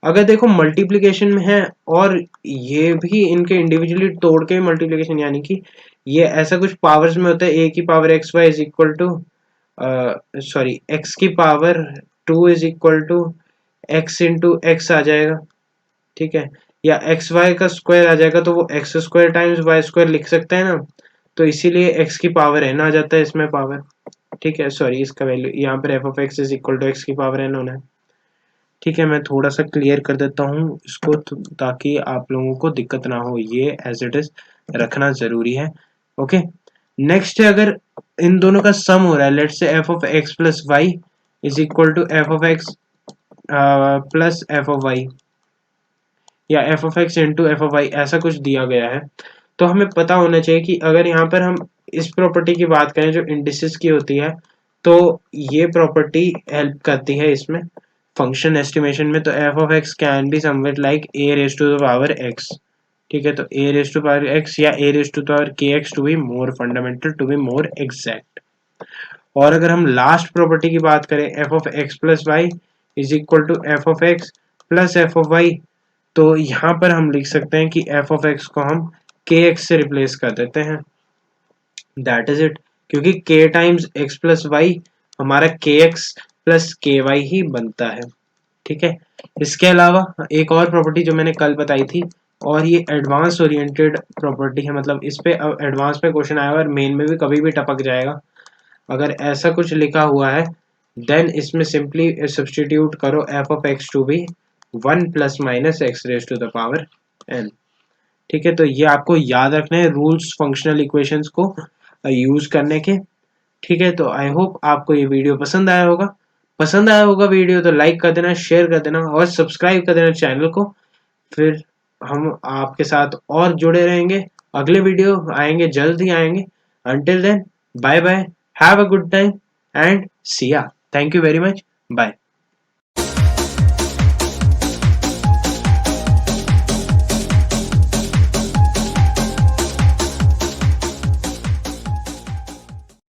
अगर देखो मल्टीप्लीकेशन में है, और ये भी इनके इंडिविजुअली तोड़ के मल्टीप्लीकेशन, यानी कि ये ऐसा कुछ पावर्स में होता है, ए की power X Y is equal to, sorry, X की power 2 is equal to X into X आ जाएगा, ठीक है, या एक्स वाई का स्क्वायर आ जाएगा, तो वो X square times Y square लिख सकते हैं ना। तो इसीलिए एक्स की पावर एन आ जाता है इसमें पावर, ठीक है, सॉरी, इसका वैल्यू यहाँ पर f of x is equal to x की पावर एन होना है, ठीक है। मैं थोड़ा सा क्लियर कर देता हूँ इसको, ताकि आप लोगों को दिक्कत ना हो, ये एज इट इज रखना जरूरी है। ओके, नेक्स्ट है अगर इन दोनों का सम हो रहा है, let's say F of x plus Y is equal to F of x plus F of Y, या F of x into F of Y, ऐसा कुछ दिया गया है, तो हमें पता होना चाहिए कि अगर यहाँ पर हम इस प्रॉपर्टी की बात करें जो इंडिसेस की होती है, तो ये प्रॉपर्टी हेल्प करती है इसमें फंक्शन एस्टिमेशन में। तो F of x can be somewhat like a raise to the power x, ठीक है, तो a raise to power x या ए रेज टू पावर के x to B more fundamental, to B more exact. और अगर हम last property की बात करें f of x plus Y is equal to F of x plus F of y, तो यहाँ पर हम लिख सकते हैं कि एफ ऑफ एक्स को हम के एक्स से रिप्लेस कर देते हैं, दैट इज इट, क्योंकि के टाइम्स एक्स प्लस वाई हमारा के एक्स प्लस के वाई ही बनता है, ठीक है। इसके अलावा एक और प्रॉपर्टी जो मैंने कल बताई थी, और ये एडवांस ओरिएंटेड प्रॉपर्टी है, मतलब इस पे एडवांस पे क्वेश्चन आया और मेन में भी कभी भी टपक जाएगा। अगर ऐसा कुछ लिखा हुआ है देन इसमें सिंपली सब्सटीट्यूट करो f of x to be 1 plus minus x raise to the power n, ठीक है। तो ये आपको याद रखने हैं रूल्स फंक्शनल इक्वेशंस को यूज करने के, ठीक है। तो आई होप आपको ये वीडियो पसंद आया होगा, पसंद आया होगा वीडियो तो लाइक कर देना, शेयर कर देना और सब्सक्राइब कर देना चैनल को। फिर हम आपके साथ और जुड़े रहेंगे, अगले वीडियो आएंगे, जल्द ही आएंगे। Until then bye bye, have a good time and see ya, thank you very much, bye.